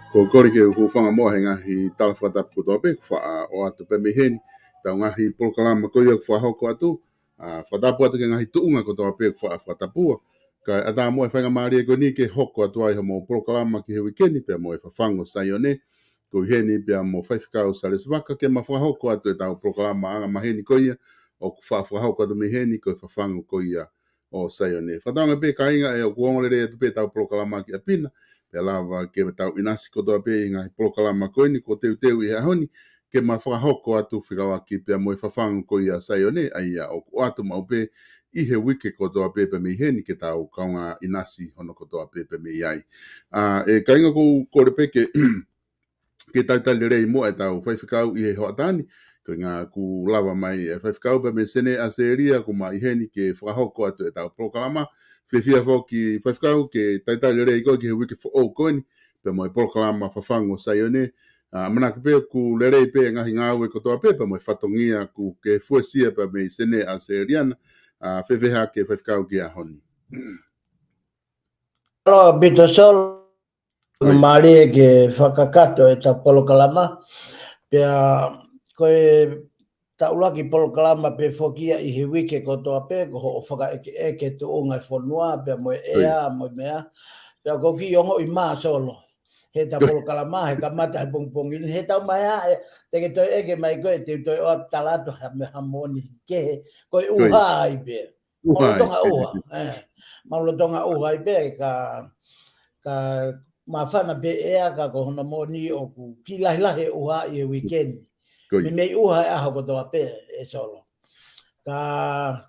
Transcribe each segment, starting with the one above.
Ko kori ke ku whanga moa he ngahi talawhata putoa pe, o atu pe miheni, tau ngahi polokalama ko ia ku whahoko atu, whatapu atu ke ngahi tuunga ko toa pe ku whatapua, ka ata moa e whainga maari e ko ni ke hoko atu ai mo polokalama ki he wikeni, pe mo e FAFANGU SAIONE, ko heni pe mo whaifkau salesi vaka ke ma whahoko atu e tau polokalama anga maheni ko ia, o ku whahoko atu miheni ko e FAFANGU ko ia o SAIONE. Whatanga pe ka inga e o kuongolere atu pe tau polokalama ki apina, pe lava ke tau inasi kotoa pe i ngai polokalama koini ko teu i hahoni ke ma whakahoko atu whikawa ki pe mo e FAFANGU ko ia SAIONE ai ia o atu mau pe i he wike kotoa pe pe miheni ke tau kaunga inasi hono kotoa pe pe mi ai. E kainga ko kore pe ke tau tali rei mo e tau whaiwhikau i he hoatani ko ngā ku lava mai e whaiwhikau pe me sene a seria ko ma i heni ke whakahoko atu e tau polokalama whiwhia whoki whaiwhikau ke taitari rei ko ki he wiki o koini pe mo e polokalama FAFANGU SAIONE manaka pe ku lerei pe ngahi ngāwe kotoa pe mo e whatongia ku ke fuasia pe me sene a seriana whiwhiha ke whaiwhikau ki a honi. Alo, Bito Sol, maari e ke whakakato e ta polokalama pia koe taulaki polokalama pe fokia i he wike kotoa pe ko ho whaka eke tu unga whanua pe mo ea mo mea pia ko ki ongo i maa solo he ta polokalama he ka mata he pongpongin he tau mai te ke toi eke mai koe te toi o talato me hamoni ke koe uha i pe maulotonga uha maulotonga uha i pe ka mawhana pe ea ka ko hona moni o ku ki lahi uha i e weekend. Me mei uha e aho kotoa pe e solo. Ka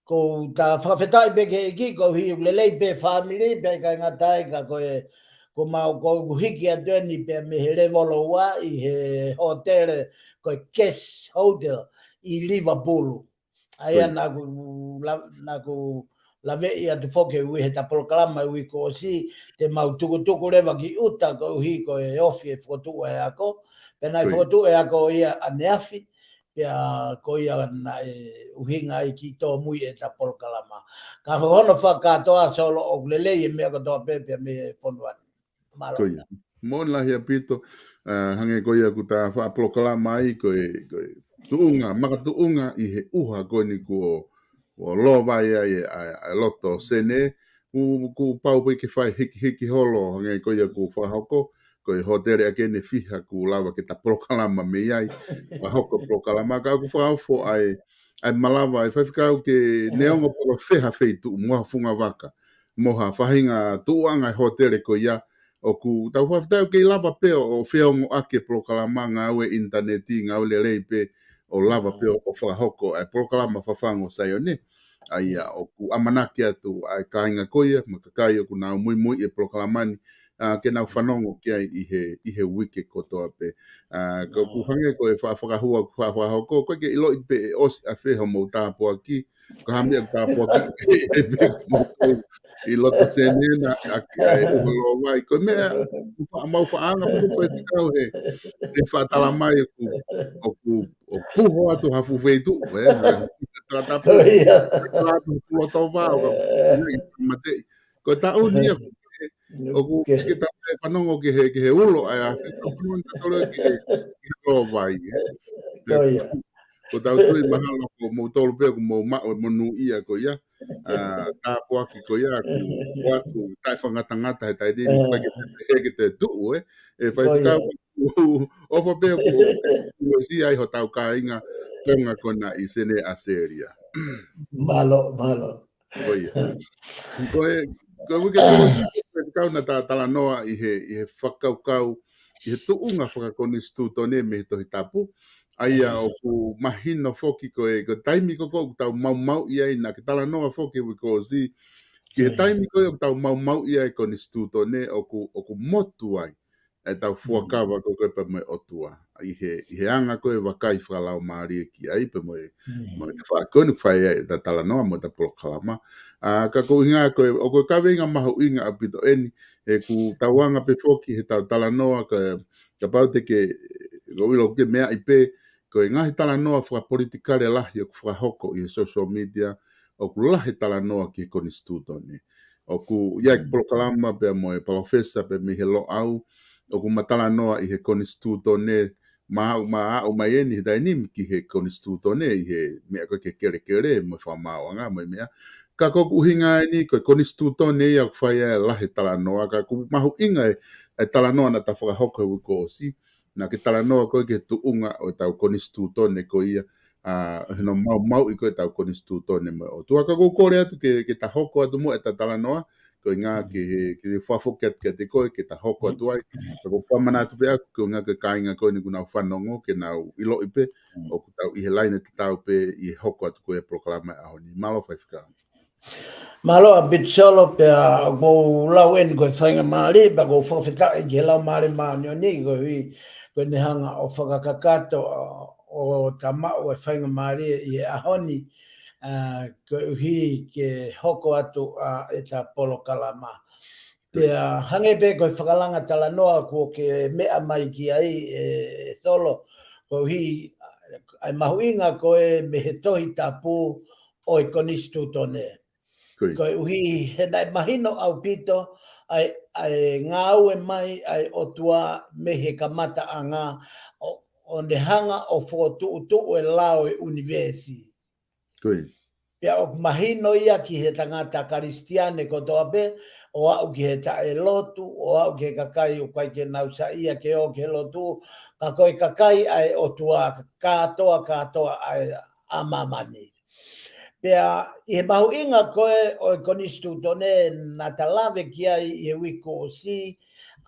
ko ta whakawhetai pe ke eki ko hi lelei pe family pe ka ngatai ka koe ko mau ko hiki a tueni pe me he revolo ua i he hotel koe Guest Hotel i Liverpool. Aia naku la vei atu foke ui he ta polokalama ui ko si te mau tuku rewa ki uta ko hi ko e ofi e whotu e ako. Pena i whotu e ako ia aneafi pia ko ia na uhinga i ki tō mui e ta polokalama. Ka hono whakatoa solo o lelei e mea katoa pepe me whonuan. Koia. Mon lahi a pito hange koia ku ta polokalama ai ko tuunga, maka tuunga i he uha koni ko o lo vai ai a loto sene ku pau pe ke fai hiki holo ngai ko ia ku whahoko ko i hotere ake ne fiha ku lava ke ta polokalama me ai whahoko polokalama ka ku whahofo ai malava ai whaiwhikau ke neonga polo wheha feitu moha funga waka moha whahinga tuanga i hotere ko ia o ku tau whawhtau ke lava pe o whiongo ake polokalama ngā ue interneti ngā ule rei pe o lava pe o whakahoko ai polokalama FAFANGU SAIONE Aia o ku amanaki atu ai kainga koia, makakai o ku nau mui e prokalamani, ke nau whanongo ki ai i he wike kotoa pe. Ko ku hange ko e whakahua ku whakahoko, koe ke ilo i pe e osi a wheho mou tāpua ki, ko hamia ku tāpua ki e pe mou kou i loto tēnei e uhalo wai. Ko mea, mau whaanga punu whaitikau e whaatala mai o puho atu hafu weitu, tātapu, Claro, pulo vau ka mate ko ta unia o ku ke ta panongo ke he ulo a fito puno ta tolo ke lo vai ko ta tu mahalo ko mo tolo pe ko mo nu ia ko ia ta po ki ko ia ku watu ta fanga tangata ta ni pa ke te tu e fai ka o fa pe ko si ai ho tau ka inga tonga kona i sene a seria malo. Oia. Ko wike ko si kau na tala noa i he whakaukau i he tuunga whakakoni stutone me he tohi tapu. Aia o ku mahino foki ko taimi ko tau mau i ai na ke tala noa foki wiko si ki he taimi ko tau mau i ai koni stutone o ku motu ai e tau fuakawa ko koe pa me otua. I he anga koe wakai whakalau maari ki ai pa mo te whakoni whai e ta tala noa mo ta polokalama. Ka ko inga koe, o koe ka wenga maho inga apito eni, e ku tawanga pe foki he tau tala noa ka pau te ke wilo ke mea i pe, ko i ngahi tala noa whakapolitikare lahi o ku whakahoko i social media, o ku lahi tala noa ki koni stutone. O ku iak polokalama pe mo e profesa pe mi he lo au, o ku matala noa i he koni stutone, ma mai eni dai nim ki he koni stutone i he mea koe ke kere mo whamauanga mo mea. Ka koku hinga ni ko koni stutone ia whai e lahi tala noa, ka ku mahu inga e tala noa na ta whakahoko e ko si, na ke tala noa koe ke tuunga o tau koni stutone ko ia, hino mau i koe tau koni stutone mo o. Tua ka kore atu ke ta hoko atu mo e ta tala noa, ko ngā ke whafoke atu ke te koe, ke ta hoko atu ai, ka ko pamana atu pe aku, ko ngā ke kāinga koe ni ku nau whanongo, ke nau ilo i pe, o ku tau i he laine te tau pe i hoko atu koe proklama aho ni. Malo whaifika. Malo a bit solo pe go lau en ko whainga maari, pa go whawhita e ke lau maari maanio ni, ko ni hanga o whakakakato o ta mau e whainga maari i e ahoni, ko uhi ke hoko atu e ta polokalama. Pea hange pe ko whakalanga tala noa ko ke mea mai ki ai e solo, ko uhi ai mahuinga ko e me he tohi tapu o e konistu tone. Ko uhi he nai mahino au pito ai ngau e mai ai o tua me he kamata anga o ne hanga o fotu e lao e universi. Pea o mahino ia ki he tangata karistiane ko toa pe o au ki he ta e lotu o au ki he kakai o kai ke nausa ia ke o ke lotu ka koe kakai ai o tua katoa ai a mamani. Pea i he mahu inga koe o e konistu tone na talawe ki ai i he wiko o si,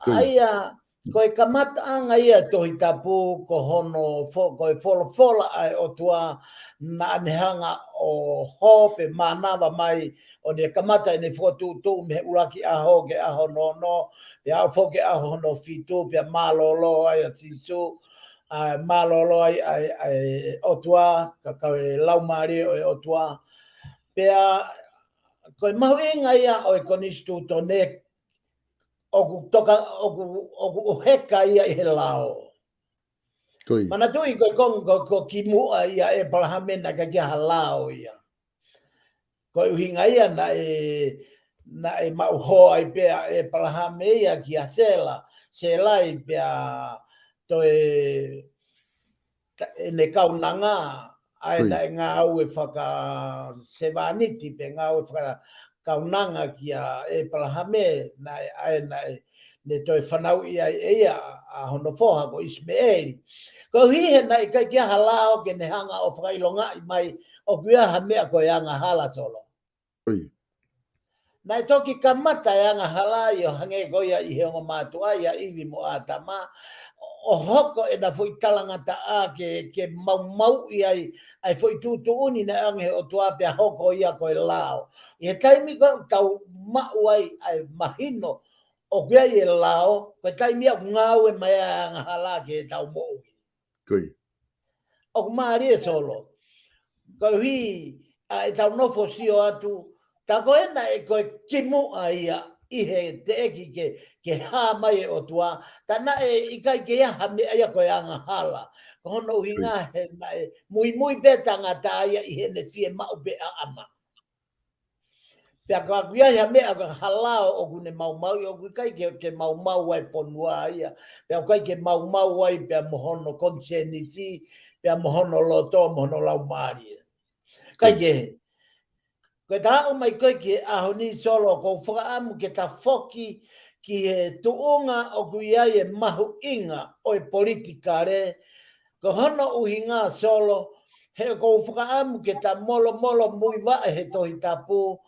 aia koe kamata anga ia tohi tapu ko hono koe fola ai o tua na anehanga o hope manawa mai o ne kamata i ne fotu me uraki aho ke aho no, pea au foke aho no fitu pea malolo ai a sisu, malolo ai o tua, kakawe laumari o tua, pea koe mahu inga ia o e konistu tone o ku heka ia i he lao. Mana tui koe ko ki mua ia e palahamena ka kia halao ia. Koe uhinga ia na e mau hoa i pea e palahame ia ki a sela i pea to e ne kaunanga ai na e ngā au e whaka sevaniti pe ngā au e whaka kaunanga ki a e palahame na ai na ne toi whanau ia a hono foha ko Ismaeli. Ko hihe na i kai kia halao ke ne hanga o whakailonga i mai o kia ha mea ko e anga hala tolo. Na i toki kamata e anga hala i o hange goia i he ongo mātua i a iwi mo atama o hoko e na foi talangata a ke mau ai foi tutu uni na ange o tua pe hoko ia ko lao e taimi ko tau mauai ai mahino o kia e lao ko taimi a ngau e mai a hala ke tau mo Koi. o mari e solo ko hi ai tau no fosio atu ta ko ena e ko kimu ai I he te eki ke hā mai o tua, ta na e ikai ke aha me aia koe anga hala. Ko hono hinga he na e mui beta ngā tāia I he ne fie mau be a ama. Pea ka kuia ia mea ka halao o kune mau o kai ke mau ai ponua ia. Pea kai ke mau ai pea mohono konsenisi, pea mohono loto, mohono laumari. Kai ke Koe tā o mai koe ki ahoni solo ko whakaamu ke ta foki ki he tuunga o kuia e mahu inga o e politika re. Ko hono uhinga solo he ko whakaamu ke ta molo mui wa he tohi tapu.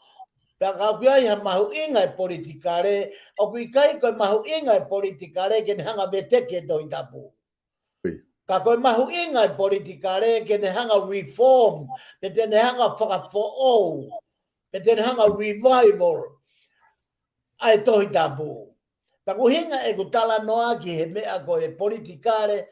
Pea ka kuia ha mahu inga e politika re. O kui kai koe mahu inga e politika re ke ne hanga veteke tohi tapu. Ka koe mahu inga e politika re ke ne hanga reform. Pe te ne hanga whakafo'ou. Pe te hanga revival ai tohi tapu. Ta kuhinga e kutala noa ki he mea ko e politikare,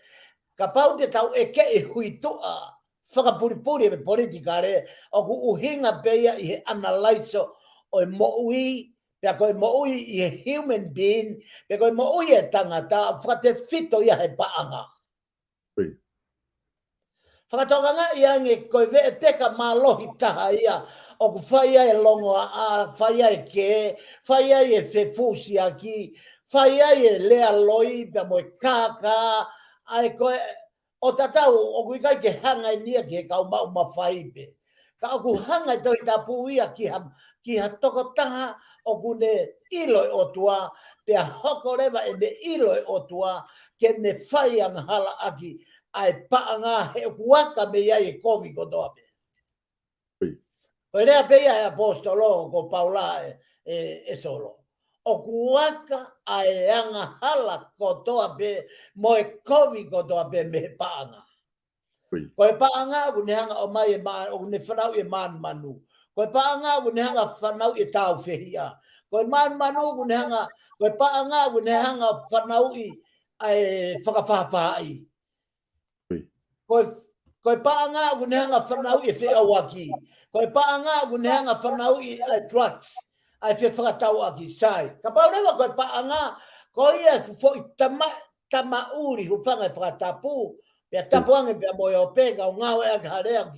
ka pau te tau e ke e huitua, whakapuripuri e politikare, o ku uhinga peia I he analaiso o e moui, pea ko e moui I he human being, pea ko e moui e tangata, whakate fito ia he paanga. Whakatokanga ia nge koe ve teka malohi taha ia, o ku whaia e longo a whaia e ke, whaia e whewhusi aki, whaia e lea loi, pia mo e kāka, ai koe, o tatau, o kui kai ke hanga I nia ki he kau mau mawhaipe. Ka o ku hanga I toi tapu ia ki ha toko taha, o ku ne iloi o tua, pia hoko rewa e ne iloi o tua, ke ne whaia ngahala aki, ai paanga he waka me ia e kovi kotoa pe. Koe rea peia e apostolo ko Paula e solo. O kuaka ai anga hala kotoa pe mo e kovi kotoa pe me paanga. Koe paanga ku ne hanga o mai e maa, o ne whanau e manu. Koe paanga ku ne hanga whanau e tau whehia. Koe manu ku ne hanga, koe paanga ku ne hanga whanau I ai whakawhawhai. Koe paanga ku ne hanga whanau I whiawaki. Koe paanga ku ne hanga whanau I drugs. Ai whakatau aki sai. Ka pau rewa koe paanga, koe ia fufoi tama uri hupanga whakatapu. Pea tapuange pea moe o pega o ngau e akaharea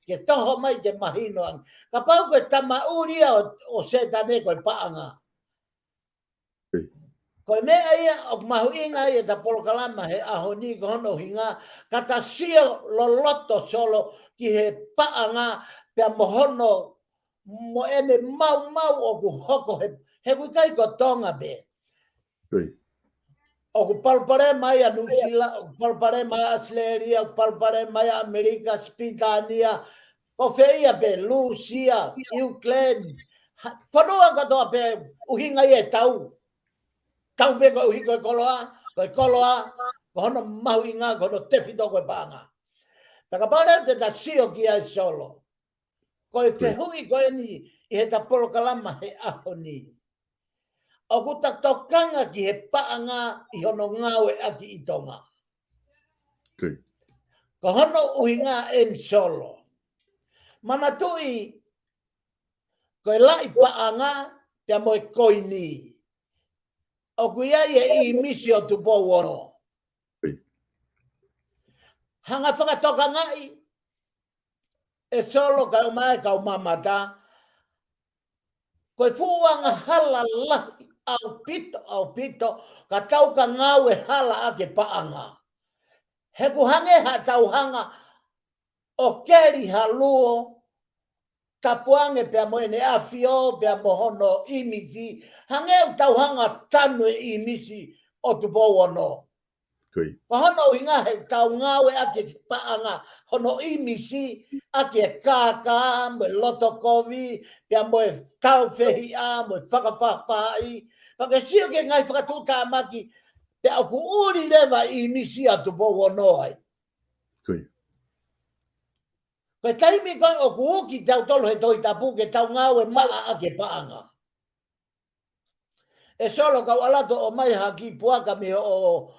ke toho mai te mahino ang. Ka pau koe tama uri o setane koe paanga. Koe mea ia o mahu inga ia ta polokalama he ahoni ko hono hinga kata sio loloto solo ki he paanga pea mohono mo ene mau o ku hoko he kukai ko tonga be. O ku palpare mai a Nusila, o palpare mai a Australia, o palpare mai a Amerika, Spitania, ko feia be Lucia, Ukraine. Whanua katoa pe uhinga ia tau. Tau pe ko uhi koe koloa, ko hono mahu inga, ko hono tewhito koe pānga. Taka pāre te ta sio ki ai solo. Koe whehui koe ni I he ta polokalama he aho ni. O ku ta tokanga ki he pānga I hono ngau e aki I tonga. Ko hono uhinga en solo. Mana tui, koe lai pānga, pia moe koi ni. O kuia I misi o tupo wono. Hanga whakatoka ngai, e solo ka umai ka umamata, koe fuanga hala lahi au pito, ka tau ka ngau e hala ake paanga. He kuhange ha tau hanga, o keri haluo, tapuange pia moe ne afio, pia mohono imisi, hange tau hanga tanu e imisi o tupo wono. Hono inga he tau ngau e ake paanga, hono imisi, ake kaka, mo loto kovi, pia moe tau whehia, mo whakawhawhai. Pake sio ke ngai whakatuta amaki, Pe aku uri lewa I misi atu po wonoi. Koi. Koe taimi koe o kuuki tau tolo he toi tapu ke tau ngau e maa ake paanga. E solo kau alato o mai haki puaka me o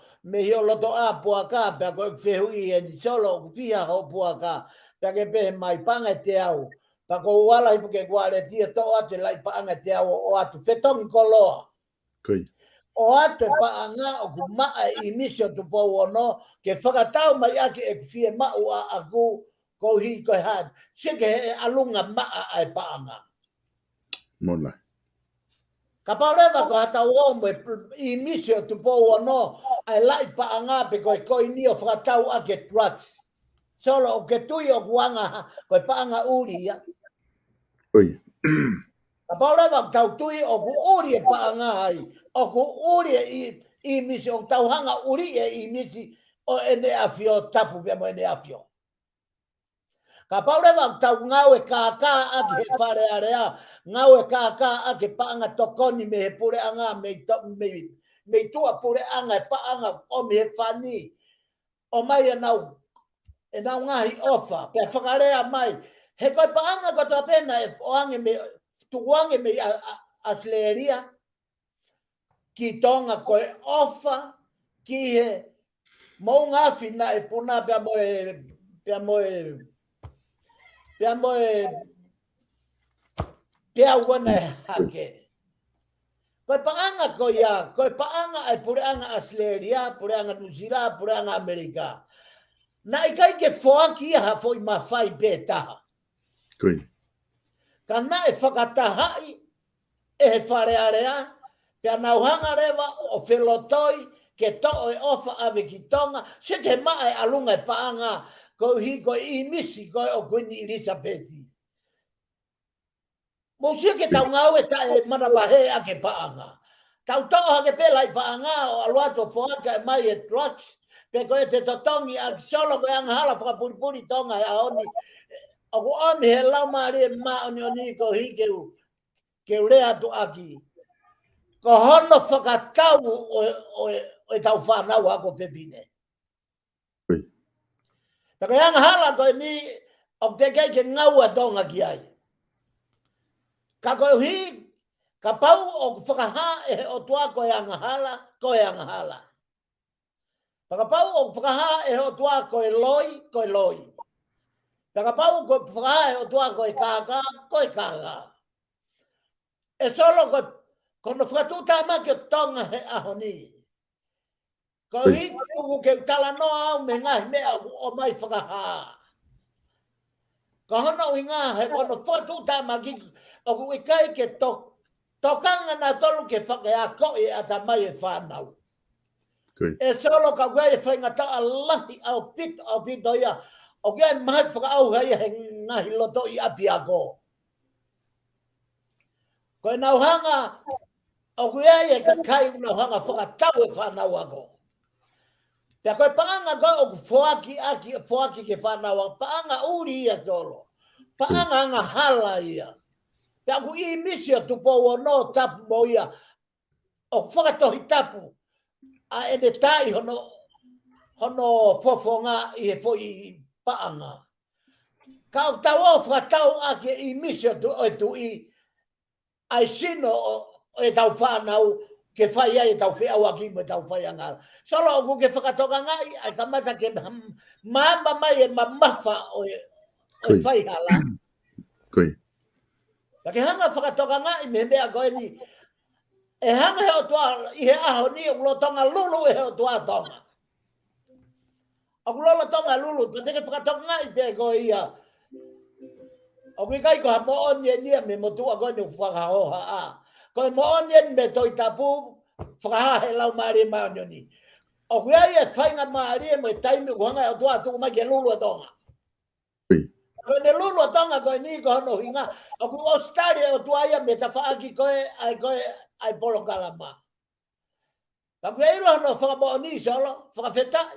loto a puaka pe koe whehui e ni solo o kuwhia ho puaka pe ke pehe mai panga te au. Pa ko uala hipu ke kuare tia to atu lai paanga te au o atu whetongi koloa. Koi. O atu e paanga o ku maa I misio tu po wono ke whakatau mai ake e kuwhia mau a aku ko hi ko han sike he alunga maa ai paanga Mona. ka paureva ko hata o me I misio tu po no ai lai paanga pe ko ni o fratau a ke trucks solo o ke tui o guanga ko paanga uri ya Oi. ka paureva tau tui o ku uri e paanga ai o ku uri I misio o tau hanga uri I misi o ene afio tapu pe mo ene afio ka paureva tau ngau e kaka ake he whare area, ngau e kaka ake paanga tokoni me he pure anga me tua pure anga e paanga o me he whani. O mai e nau ngahi ofa, pe whakarea mai. He koe paanga ko toa pena e oange me, tuange me a sleria, ki tonga koe ofa, ki he mou ngafi na e puna pia pia wana hake. Koe paanga ko ia, koe paanga ai pureanga Australia, pureanga New Zealand, pureanga Amerika. Na ikai ke whoaki ha foi mawhai pētaha. Koi. Ka na e whakatahai e he wharearea, pia nauhanga rewa o whelotoi ke to'o e ofa ave ki tonga, se ke mai alunga e paanga ko hi ko I misi ko o Queen Elizabeth. Mo sia ke tau ngau e tae mana wahe a ke paanga. Tau toa ke pela I paanga o aluato whoaka e mai e trucks. Pe koe te totongi a solo koe anga hala whakapuripuri tonga e aoni. O ku oni he lau maari e maa oni oni ko hi ke urea tu aki. Ko hono whakatau o tau whanau ako whewhine. Koi. Pe koe anga hala koe ni o te kei ke ngau a tonga ki ai. Ka koe hi, ka pau o whakaha e o tua koe anga hala, koe anga hala. Ka pau o whakaha e o tua koe loi. Ka pau o whakaha e o tua koe kaka, koe kaka. E solo kono whakatuta maki o tonga he ahoni. Ko hi tuku ke tala no au me ngahi mea o mai whakaha. Ka hono i ngā he kono whakatuta maki o ku ikai ke tokanga na tolu ke whakea koe a ta mai e whanau. Koi. E solo ka koe e whaingata a lahi au pito ia. O kia e mahi whakaau hei he ngahi loto I api ako. Koe nauhanga, o kia e ka kai nauhanga whakatau e whanau ako. Pea koe paanga koe o whoaki ke whanau ako. Paanga uri ia solo. Paanga anga hala ia. Pea ku I misi o tupo o no tapu mo ia. O whakatohi tapu. A ene tai hono fofonga I he fo I paanga. Ka o tau o whakatau ake I misi o tu I ai sino o e tau whanau ke whai ai e tau whiau aki mo e tau whai angala. Solo o ku ke whakatoka ngai ai kamata ke mama mai e mamafa o whai hala. Koi. Ka ke hanga whakatoka ngai me mea koe ni e hanga he o tua I he aho ni o kulo tonga lulu e he o tua tonga. O kulo tonga lulu, pa te ke whakatoka ngai pe koe ia. O kui kai ko ha mo onye ni me mo tua koe ni whakahoha a. Koe mo onye me toi tapu whakaha he lau maari mai onyo ni. O kui ai e whainga maari e mo e taimi kuhanga e o tua tuku mai ke lulu a tonga. Koi. Koe ne lulu a tonga koe ni ko hono hinga. O kui Australia o tua ia me ta whaaki koe ai polokalama. Ka kui ai lo hono whakamo oni solo, whakawhetai.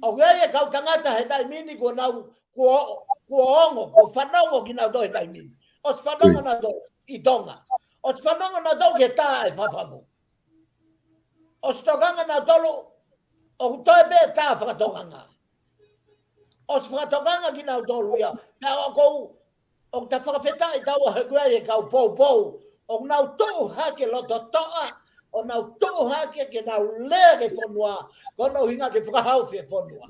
O kui ai e kau tangata he taimini ko nau kua ongo, kua whanongo ki nau doi taimini. O si whanongo na doi I tonga. O si whanongo na doi ke tā e whafangu. O stokanga na tolu o toi be ta whakatokanga. O whakatokanga ki nau tolu ia. Ka o kou o ta whakawheta i tau he kua e kau pou pou. O nau tou hake loto toa. O nau tou hake ke nau lea ke whanua. Kono hinga ke whakahau whi whanua.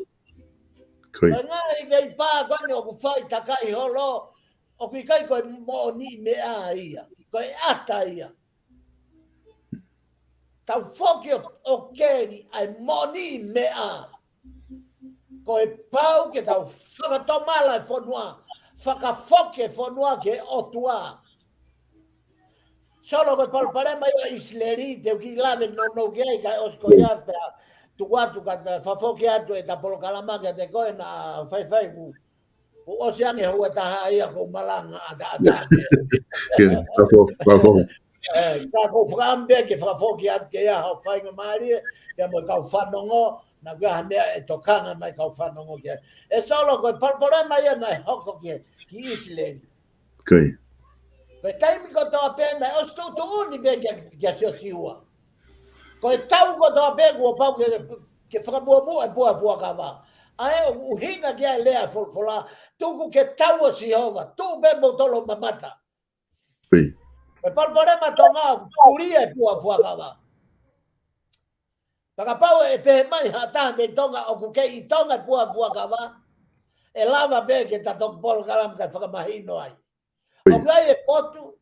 Koi. Ngā i kei pā kone o ku whai takai holo. O kui kai koe mo ni mea ia. Koe ata ia. Tau whoki o keri ai moni mea. Koe pau ke tau whakatomala e whanua. Whakawhoke whanua ke otua. Solo koe palparema ia isleri te uki lave no kei kai osko ia pea. Tukuatu ka whawhoke atu e ta polokalama ke te koe na whai ku. O oseange hua taha ia ko malanga ada. Kiri, whafo. Ka ko whakambe ke whawhoki atu ke ia hau whainga maari. Ke mo kau whanongo. Na kua mea e tokanga mai kau whanongo ke. E solo koe palparema ia na hoko ki isleri. Koi. Koe taimi ko toa pēna e ostu tu uni be ke sio siua. Koe tau ko toa pēku o pau ke whakamua e pua kawa. Ae o hinga kia lea folfola, tuku ke tau o Sihova, tu be mo tolo mamata. Koi. Koe palparema tonga kuria e pua kawa. Pakapau e pehe mai hata me tonga o kuke i tonga e pua kawa. E lava be ke ta tok polokalama kai whakamahino ai. O kai e potu,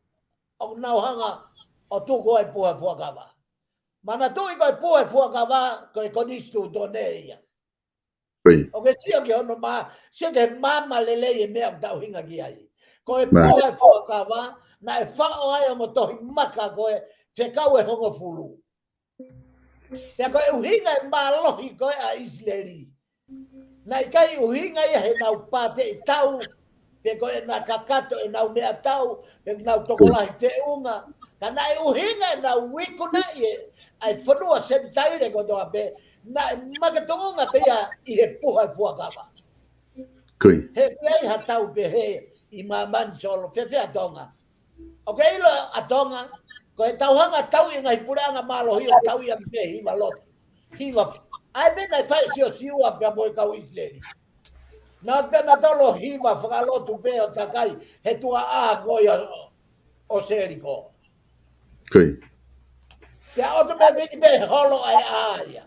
o nauhanga o tuko e pua kawa. Mana tu i koe pua kawa, koe konistu tone ia. Koi. O ke tia ke ono sia ke mama lele e mea tau hinga ki ai. Koe pua kawa, na e whao ai o mo tohi maka koe, te kau e hongo fulu. Pea koe uhinga e malohi koe a Isleri. Na i kai uhinga ia he nau pate i tau, pe koe na kakato e nau mea tau, pe nau tokolahi te unga. Ka na i uhinga e nau wikuna ie, ai whanua sentaire ko toa pe, na e makatonga pe ia i he puha e fuakawa. Koi. He pei ha tau pe he i maman solo, whewhea tonga. O ke ilo a tonga, ko e tauhanga tau i ngai puranga malo hi o tau i am pe hiwa lotu. Hiwa, ai bena i whai sio siua pe a moe kau Isleri. Nā pena tolo hiwa whakalotu pe o takai, he tua a goia o seriko. Koi. Pea oto me vini me holo ai aia.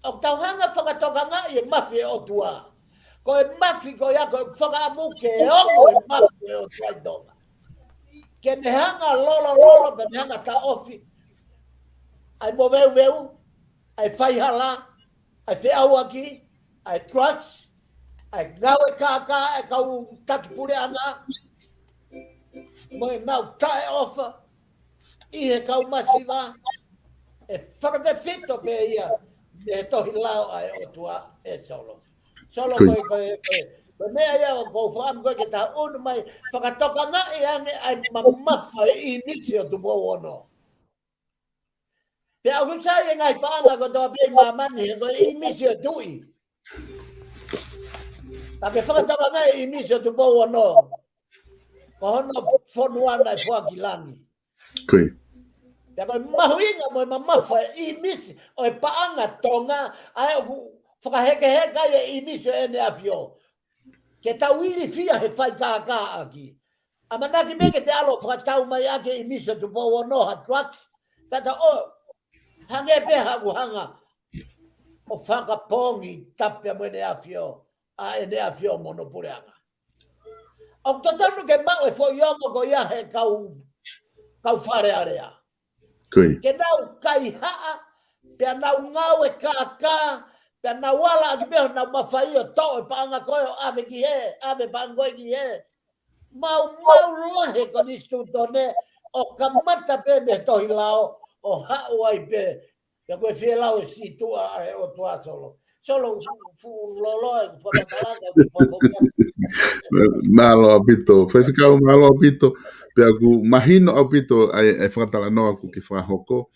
O tauhanga whakatokanga i e mafi e o tua. Ko e mafi ko ia ko e whakamuke e ongo e mafi e o tua i tonga. Ke ne hanga lolo, pe ne hanga ta ofi. Ai mo veu, ai whaihala, ai whiau aki, ai trucks, ai ngau e kaka, e kau taki pure anga. Mo e nau tae ofa, i he kau masiva, e whakate fito pe ia, e tohi lau ai o tua e solo. Solo koe mea ia o kou whakam koe ke ta unu mai, whakatoka nga i ange ai mamafa i nisi o tupo ono. Pea au kusai e ngai paanga ko toa pei mamani, he koe i nisi o tui. Take whakatoka nga i nisi o tupo ono. Ko hono whonuana e whakilangi. Koi. Pea koe mahuinga mo e mamafa i nisi o e paanga tonga, ai o whakaheke e i nisi o ene awhio. Ke tau iri fia he whai kākā aki. A manaki me ke te alo whakatau mai ake i nisi o tupo ono ha trucks. Tata o, hange pe haku hanga o whakapongi tapia mo ene awhio, a ene awhio monopureanga. O totonu ke mau e whoiongo ko ia he kau whare area. Koi. Ke nau kai haa, pia nau ngau e kākā, pia nau wala aki meho nau mawhai o tau e paanga koe o ave ki he, ave paangoi ki he. Mau lahe ko nistu tone, o kamata pe me tohi lao, o hau ai pe, pia koe whie lao e si tua e o tua solo. Solo lolo e whakatalanga, Malo apito. Whaiwhikau malo apito. Pea ku mahino apito ai whakatalanoa ku ke whahoko.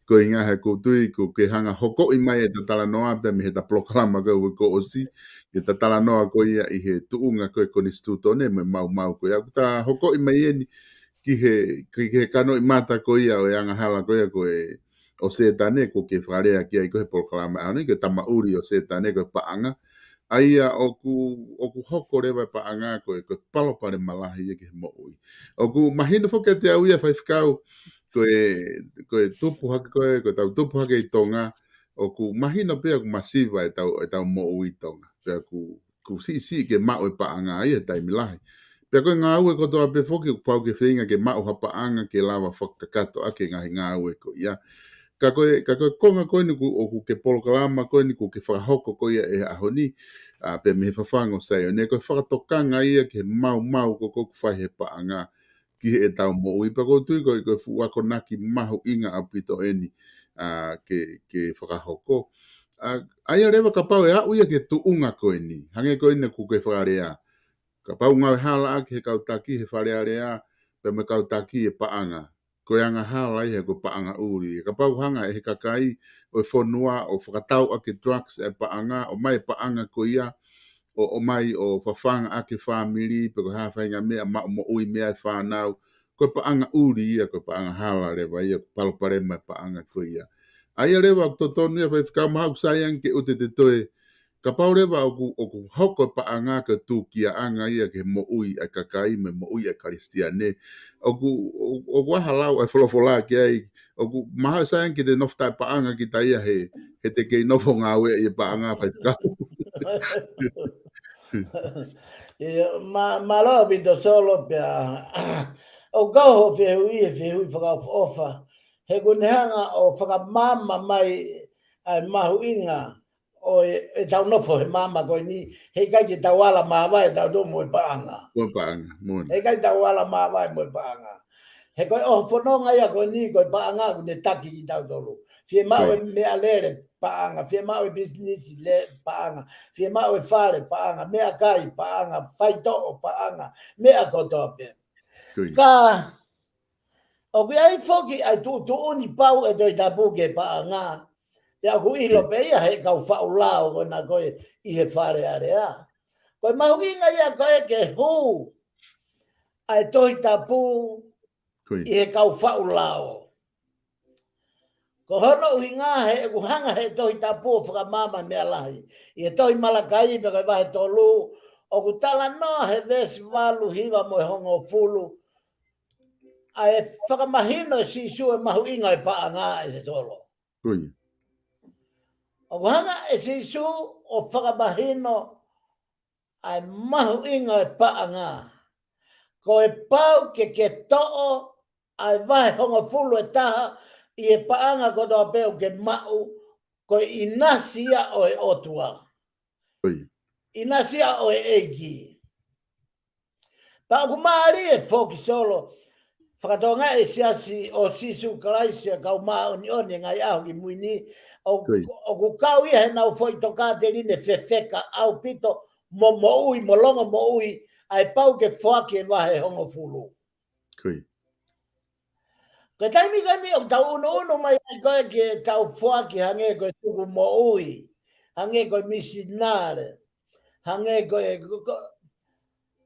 Ko inga he koutu'i ko ke hanga hoko i mai e ta talanoa pea mi he ta polokalama ko osi. Ke ta talanoa ko ia i he tuunga ko e konistu tone me mau ko ia. Ta hoko i mai eni ki he kano i mata ko ia o e anga hala ko ia ko e o se tane ko ke wharea ki ai ko he polokalama ane ke tamauri o se tane ko paanga aia oku hoko rewa paanga ko palo pare malahi e ke mo ui oku mahino fo ke te au ia whaifkau ko tupu hake ko tau tupu hake I tonga oku mahino pia ku masiva e tau mo ui tonga pia ku si ke mao e paanga ai e taimi lahi pia koe ngā ue ko toa pe foki ku pau ke whinga ke mao ha paanga ke lawa whakakato ake ngahi ngā ue ko ia ka koe konga koe ni ku ke polokalama koe ni ku ke whakahoko koe ia e ahoni pe me he fafango SAIONE koe whakatokanga ia ke mau ko koku whai he paanga ki he tau mo ui pa koutui koe fuwako naki mahu inga apito eni ke whakahoko aia rewa ka pau e au ia ke tuunga koe ni hange koe ni ku ke whakarea ka pau ngau hala ake he kautaki he wharearea pe me kautaki e paanga ko anga hala he ko paanga uri ka pau hanga e he kakai o fonua o whakatau ake drugs e paanga o mai paanga ko ia o mai o whawhanga ake family pe ko hawhainga mea mo ui mea e whanau ko paanga uri ia ko paanga hala rewa ia ko palopare mai paanga ko ia aia rewa ko tonu ia whaifkau mahau sayang ke ute te toe ka pau rewa oku hoko paanga ka tu kia anga ia ke mo ui a kakai me mo ui a karistiane oku ahalau e wholofola ki ai oku mahau sayang ki te noftai paanga ki ta ia he te kei nofo ngā ue i paanga whaifkau Malo bito solo pia o gauho whihui whakaofa he kunehanga o whakamama mai ai mahu inga o e tau nofo he mama koe ni he kai ki tau ala mawa e tau do mo paanga he kai tau ala mawa e mo paanga he koe o whanonga ia koe ni koe paanga ku ne taki ki tau tolu fie mau e me alere paanga fie mau e business le paanga fie mau e whare paanga mea kai paanga whaito o paanga mea kotope ka o ki ai foki ai tu uni pau e doi tapu ke paanga ia ku ilo pe ia he kau whaulao koe na koe I he whare area koe mahuinga ia koe ke hu ai doi tapu I he kau whaulao ko hono uhinga he ku hanga he doi tapu whakamama mea lahi I he toi malakai pe koe wahe tolu o ku tala no he vesi walu hiwa mo hongo fulu ai whakamahino si su e mahuinga e paanga e se tolo o hanga e si su o whakamahino ai mahuinga e paanga ko e pau ke to'o ai wahe hongo fulu e taha I e paanga ko toa peo ke mau ko inasia o e otua inasia o e eiki pa ku maari e foki solo whakatonga e siasi o sisu kalaisia kau maa oni ngai aho ki muini o ku kau ia he nau foi toka te rine fefeka au pito mo ui mo longa mo ui ai pau ke whaki e wahe hongo fulu Ka taimi o tau uno mai koe ke tau whaki hange koe tuku mo ui hange koe misinare hange koe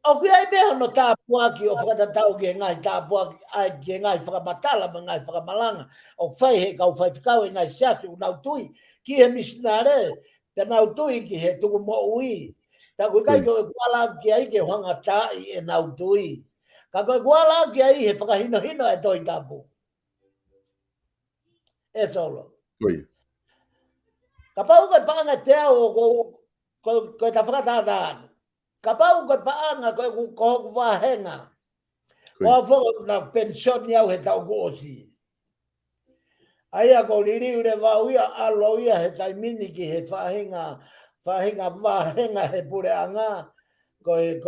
o ki ai beho no tā puaki o whakatatau ki ngai tā puaki ai ki ngai whakamatala ma ngai whakamalanga o whai he kau whai whikau e ngai siasu nau tui ki he misinare te nau tui ki he tuku mo ui ta kui kai koe kuala ki ai ke hanga tai e nau tui ka koe kuala ki ai he whakahino hino e toi tapu e solo ka pau koe paanga te au koe ta whakatātāna ka pau koe paanga koe ku wahenga koe whako na pensioni au he tau kuosi aia ko liriu le wau ia alo ia he taimini ki he whahenga wahenga he pure anga koe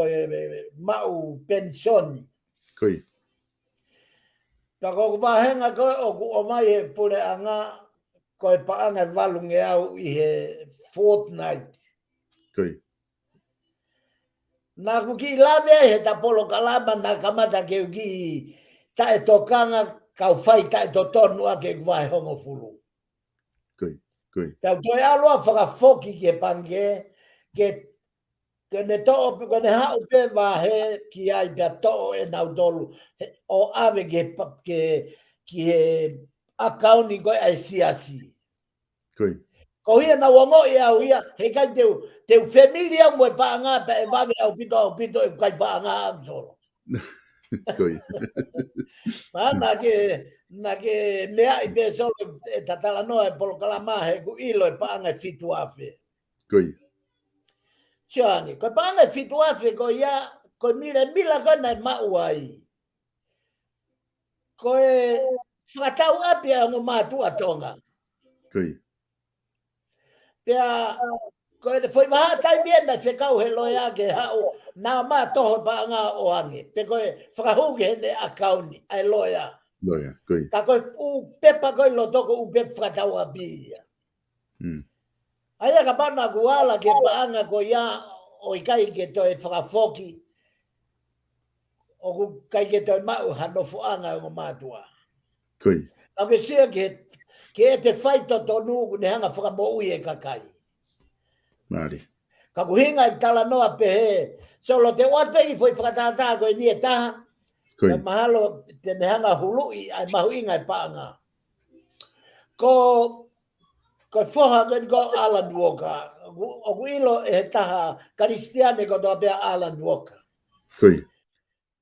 mau pensioni ka ko wahenga koe o mai he pure anga koe paanga valunge au I he fortnight na ku ki lave he ta polokalama na kamata ke ki ta e tokanga kau whai ta e totonu a ke vai hongo fulu. Tau toi aloa whakafoki ke pange ke ne to'o ke ne hau pe wahe ki ai pia to'o e nau tolu o ave ki he akauni ko ai siasi. Koi. Ko ia na wongo ia ia he kai teu familia mo pa nga pe va au pito e kai pa nga solo. Koi. Ma na ke mea i be solo e tatala no e polokalama he ku ilo e pa nga fitu afe. Koi. Chani, ko pa nga fitu afe ko ia ko mila ko na mauai. Ko e whakatau apia ngo mātua tonga. Koi. Pea, ko e foi maha taimi e na whekau he loia ke hao nā mā toho pa ngā o ange. Pe ko e whakahuke he ne akauni, ai loia. Loia. Koi. Ka ko u pepa ko i lo toko u pepa whakatau apia. Aia ka pana kuala ke pa anga ko ia o i kai ke to e whakafoki. O ku kai ke to e mau hanofo anga o mātua. Koi. Ka ke sia ke e te whaito tonu ku ne hanga whakamoi e kakai. Mari. Ka kuhinga i tala noa pe he. Solo te wapegi foi whakatata ko e ni e taha. Koi. Ka mahalo te ne hanga hului ai mahu inga i paanga. Ko whoha ko Alan Walker. O ku ilo e he taha Karistiane ko toa pia Alan Walker. Koi.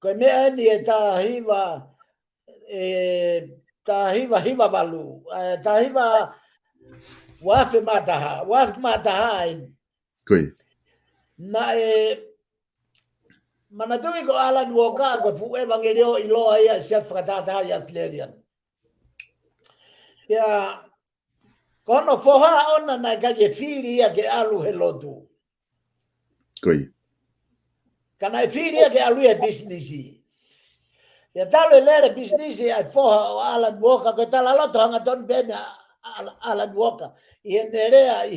Ko mea ni e taha hiva valu. Taha hiva wafe mataha ai. Koi. Na mana tui ko Alan Walker ko fu evangelio i loa ia siat whakatata ia slerian. Ia, kono whoha ona na ka ke whiri ia ke alu he lotu. Koi. Kana e whiri ia ke alu he businessi. Ia talo e lere businessi ai whoha o Alan Walker ko tala loto hanga ton bena Alan Walker. I he nerea i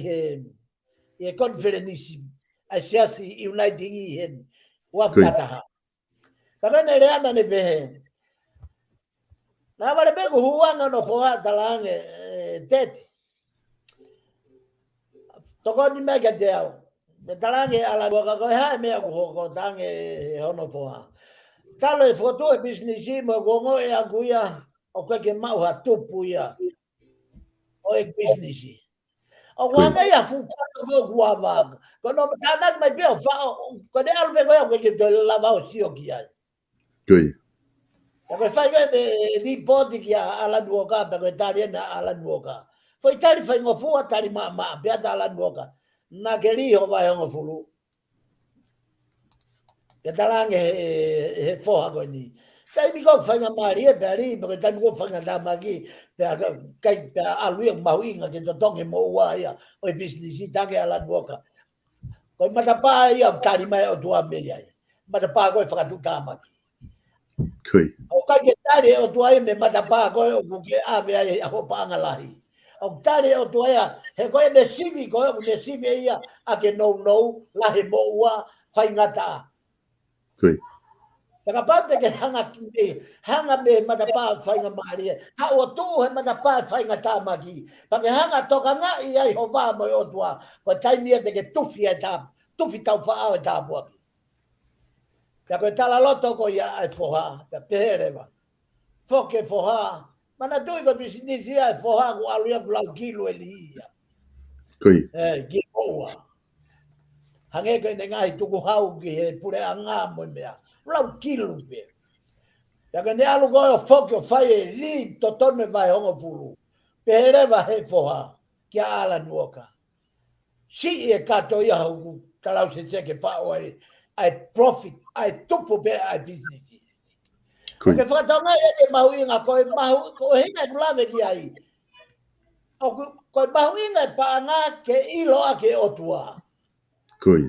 he conferenisi. Ai siasi uniting i he wapataha. Kaka nerea na ne vehe. Na wale peko huanga no whoha talange teti. Toko ni mega te au. Me talange Alan Walker ko hae mea ko tange hono whoha. Talo e foto e businessi mo gongo e aguia o ke mau ha tupu ia. O e businessi. O wanga ia fukato ko guava. Ko no tanak mai peo fa ko de albe ko ke de lava o sio kia. Koi. Ko fai ke di poti kia Alan Walker pe ko tari na Alan Walker. Foi tari fai ngo fu tari ma pe Alan Walker. Na ke li ho vai ngo fulu. Ke talange he foha ko ni. Kai mi ko fai nga mari e peri pe ko mi ko fai nga tamagi pe kai pe alu yang mau inga ke to tonge mo wa ia o business tange Alan Walker. Ko matapa ia tari mai o tua meia. Matapa ko fa tu kama. Koi. O kai ke tari o tua me matapa ko o ke ave ai a ho panga lahi. O tari o tua ia he ko e sivi ko o ne sivi ia a ke no lahi mo wa fai ngata. Koi. Taka parte ke hanga me matapa fai nga mari. Ha o tu he matapa fai ngata magi. Pake hanga toka nga i ai ho va mo o tua. Ko taimi te ke tufi e ta tufi tau fa au e ta bo. Ya ko tala loto ko ia ai foha, pe pereva. Foke foha, mana tu ko business ia foha ko alu ia blau kilo elia. Koi. Gipoa. Hange ko ngai tu ko hau ki he pure anga mo mea. Blau kilo pe. Ya ko ne alu ko foke fai li to tone vai hongo fulu. Pereva he foha, kia Alan Walker. Si e kato ia hu talau se ke fa oi ai profit ai tupu be ai business. Ko ke whakatanga e te mahuinga ko hinga kulave ki ai. Ko mahuinga paanga ke ilo a ke otua. Koi.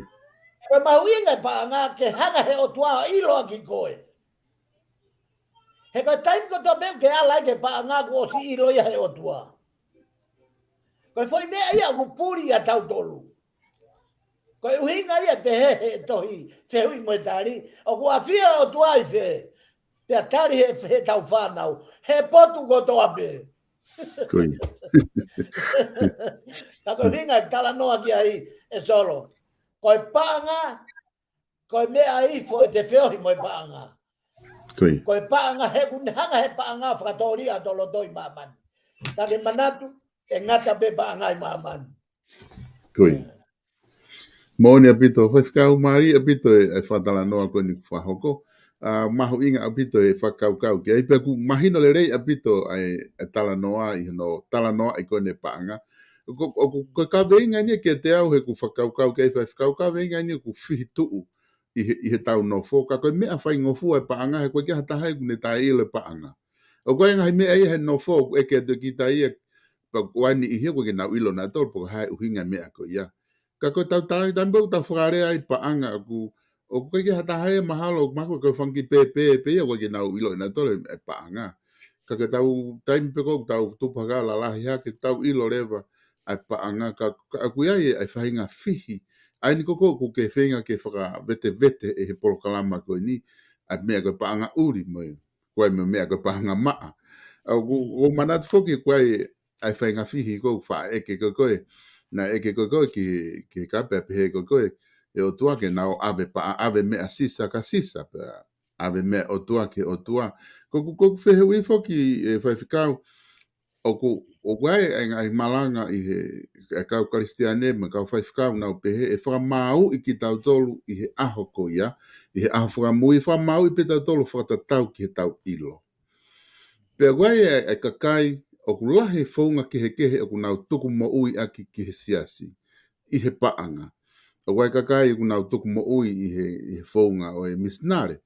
Ko mahuinga paanga ke hanga he otua ilo a ki koe. He ko time ko to be ke ala ke paanga ko si ilo ia he otua. Ko foi mea ia ku puri a tau tolu. Ko uhinga ia pe he tohi fehui mo tari o ku afia o tuai fe pe tari he tau whanau he potu ko toa pe Koi. ka ko uhinga tala noa ki ai e solo ko paanga ko mea i fo te fehui mo paanga Koi. ko paanga he kun hanga he paanga whakatori a tolo toi maman Take manatu, e ngata be paangai maman. Kui. Moni apito, foi ficar mari apito e fatala noa ko ni whahoko. Mahu inga apito e whakaukau. Ki ai peku mahino le rei apito e tala noa i no tala noa i kone paanga. Ko ka veinga ni ke te au he ku whakaukau ke whakau ka veinga ni ku whihi tuu i he tau no fo. Ka koe mea whai ngofu e paanga he koe ke hata hai kune tai ile paanga. O koe ngai mea i he no fo e ke te ki tai e pa wani i he koe ke nau ilo na tol po hai uhinga mea ko ia. Ka koe tau tāi tāmbau tau whakarea ai paanga aku o koe ke hata hai mahalo mako koe whanki pe ia koe ke nau ilo na tol e paanga. Ka koe tau taimi pe kou tau tupaka la lahi hake tau ilo rewa ai paanga ka aku iai ai whahinga fihi. Ai ni koko ku ke whenga ke whaka vete e he polokalama koe ni ai mea koe paanga uri moe. Koe mea koe paanga maa. O manatu whoki koe ai whahinga fihi kou wha eke koe na eke koe ki kape he koe e o tua ke nao ave mea sisa ka sisa pe ave mea o tua ke o tua ko fehe ui foki e fai fikau o koe ai malanga i he kau kristiane me kau fai fikau na pehe e whaka mau i ki tau tolu i he aho ko ia i he aho whaka mui whaka mau i pe tau tolu whaka tau ki he tau ilo pe koe e kakai o kulahi whaunga kehe o kunau tuku mo ui aki ki he siasi i he paanga. O wai kakai ku nau tuku mo ui i he whaunga o e misnare.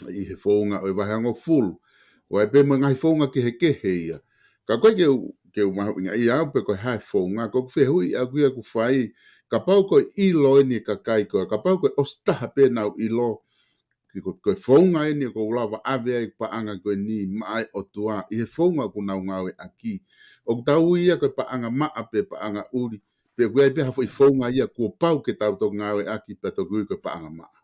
I he whaunga o e wahango fulu. O e pe mo ngai whaunga kehe ia. Ka koe ke u mahu inga i au pe koe hai whaunga. Ko ku whehui a kuia ku whai. Ka pau koe i lo ni kakai koe. Ka pau koe ostaha pe nau i lo. Koe whaunga e ni ko ulawa ave ai paanga koe ni mai o tua. I he whaunga ku nau ngawe aki. O ku tau ia koe paanga maa pe paanga uri. Pe koe pe hafo i whaunga ia kua pau ke tau tau ngawe aki pe tau koe paanga maa.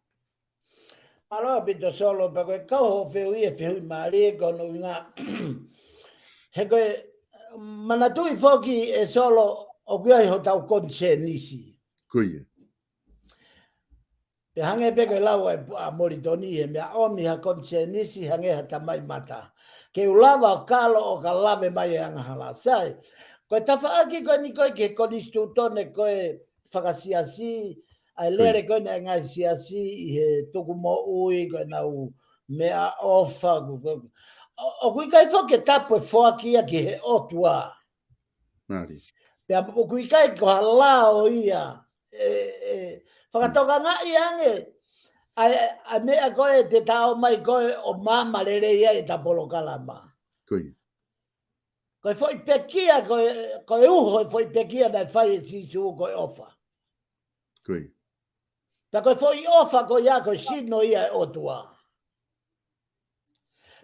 Alo pito solo pe koe kau ho wheu i e wheu i maari ko no inga. He koe manatu i whoki e solo o kia i ho tau konse nisi. Koe. Pe hange pe koe lau a moritoni e mea omi ha konse nisi hange ha tamai mata. Ke ulawa o kalo o ka lave mai e angahala. Sai, koe tawhaaki koe ni koe ke konistu tone koe whakasiasi ai lere koe na ngai siasi i he tuku mo ui koe nau mea ofa. O kui kai whoke tapu e whoaki a ki he otua. Mari. Pea o kui kai ko halao ia. Whakatoka ngā i ange. Ai mea koe te tau mai koe o mama rere ia e ta polokalama. Koe. Koe foi pekia, koe uho foi pekia na whai e sisu koe ofa. Koe. Ta koe foi ofa koe ia koe sino ia e otua.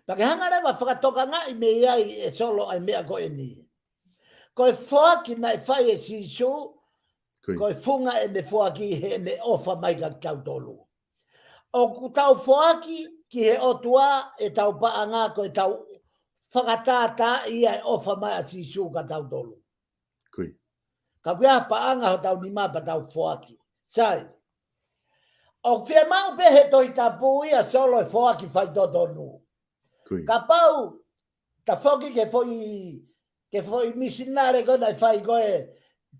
Ta ke hanga rewa whakatoka ngā i me iai e solo ai mea koe ni. Koe whaki na whai e sisu, koe funga e ne whaki he ne ofa mai ka tau tolu. O ku tau whaki ki he otua e tau paanga koe tau whakatata ia e ofa mai a sisu ka tau tolu. Koe. Ka kia paanga ho tau ni mapa tau whaki. Sai. O whia mau pehe toi tapu ia solo e whaki whai totonu. Koe. Ka pau ta whoki ke foi misinare koe nai whai koe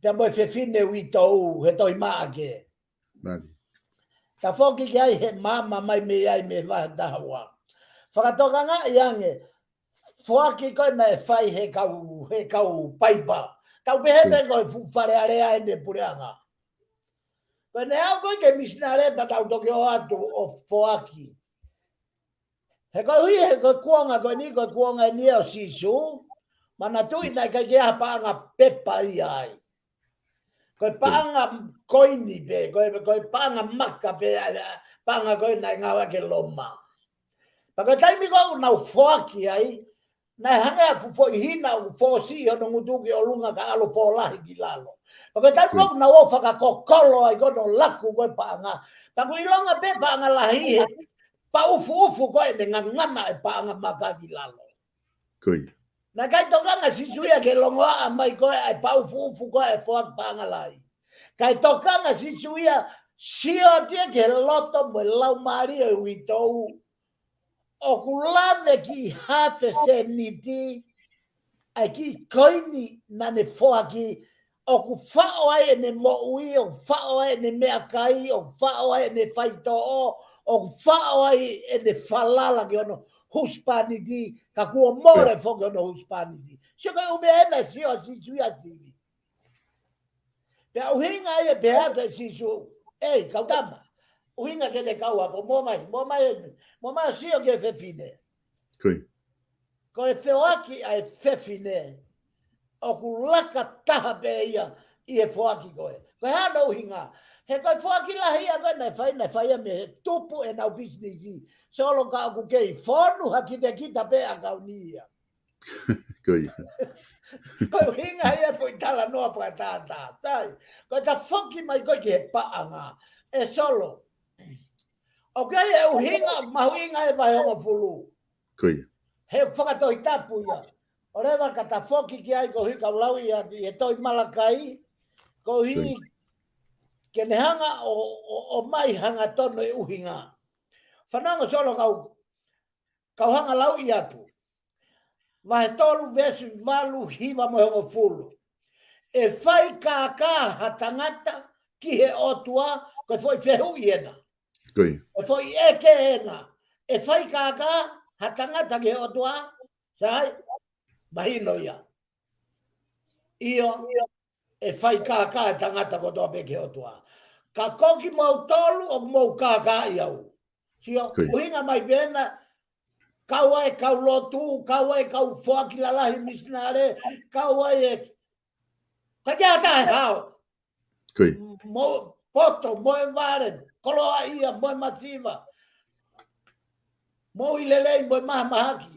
te moe whewhine ui tau he toi maake. Mari. Ta whoki ki ai he mama mai me ai me whahatawa. Whakatoka ngā iange, whaki koe nai whai he kau paipa. Tau pehe koe whare area e ne pureanga. Koe ne au koe ke misinare pa tau toke o atu o whaki. He koe hui he koe kuonga koe ni koe kuonga ni o sisu. Mana tui nai kai kia paanga pepa i ai. Koe paanga koini pe, koe paanga maka pe, paanga koe nai ngawa ke loma. Pa koe taimi koe nau whaki ai, nai hangea fufo i hina u fōsi o no ngutuki o lunga ka alo fōlahi ki lalo. Pa koe taimi koe nau ofa ka kokolo ai koe no laku koe paanga. Pa koe ilonga pe paanga lahi he, pa ufu koe ne ngangama e paanga maka ki lalo. Koe. Na kai tokanga sisuia ke longoa a mai koe ai pa ufu koe e whak paanga lahi. Kai tokanga sisuia sio tia ke loto mo lau mari e witou. O kulave ki hafe se niti Aki koini na ne foaki o ku fao ai ne mo ui o fao ai ne mea kai o fao ai ne faito o ku fao ai ne falala ke ono huspani di ka ku more fo ke ono huspani di se ka ume na si o si sui ati pe uhinga ai pe ata si su kautama uhinga ke ne kaua ko mo mai si o ke fe fine ko e feoaki ai fe fine o ku laka taha pe ia i e foaki koe. Koe hana uhinga. He koe foaki lahi a koe na whai me tupu e nau business. Solo ka aku kei whonu haki te kita pe a kau ni ia. Koe. Koe uhinga ia po i tala noa po e tātā. Sai. Koe ta foki mai koe ki he paanga. E solo. O kei e uhinga mahuinga e vai honga fulu. Koe. He whakatoi tapu ia. O rewa ka ta foki ki ai ko hi ka lau ia e toi malakai. Ko hi ke ne hanga o mai hanga tono e uhinga. Whananga solo kau hanga lau i atu. Wahe tolu vesu walu hiwa mo hongo fulu. E whai kākā hatangata ki he otua koe foi whehu i ena. Koe. E foi eke ena. E whai kākā hatangata ki he otua. Sai? Mahino ia. Io e whai kākā tangata ko toa peke o tua. Ka koki mau tolu o mau kākā i au. Sio, uhinga mai pena, kau ai kau lotu, kau ai kau whaki lalahi misnare, kau ai e... Ka kia tae hao. Mo poto, mo e vare, koloa ia, mo e masiva. Mo i lelei, mo e mahamahaki.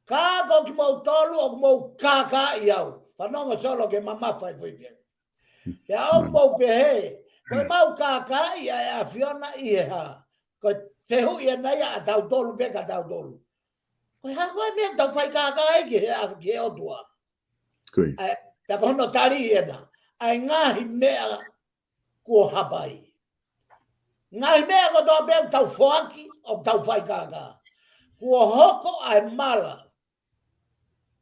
Ka koki mau tolu o mau kākā i au. Whanonga solo ke mamawhai whuipia. Pea au mau pehe, koe mau kākā i a whiona i e ha. Koe whehu i a nei a tau tolu peka tau tolu. Koe ha koe mea tau whai kākā i ki he o tua. Ta kono tari i ena. Ai ngahi mea kua hapai. Ngahi mea ko toa pea tau whoaki o tau whai kākā. Kua hoko ai mala.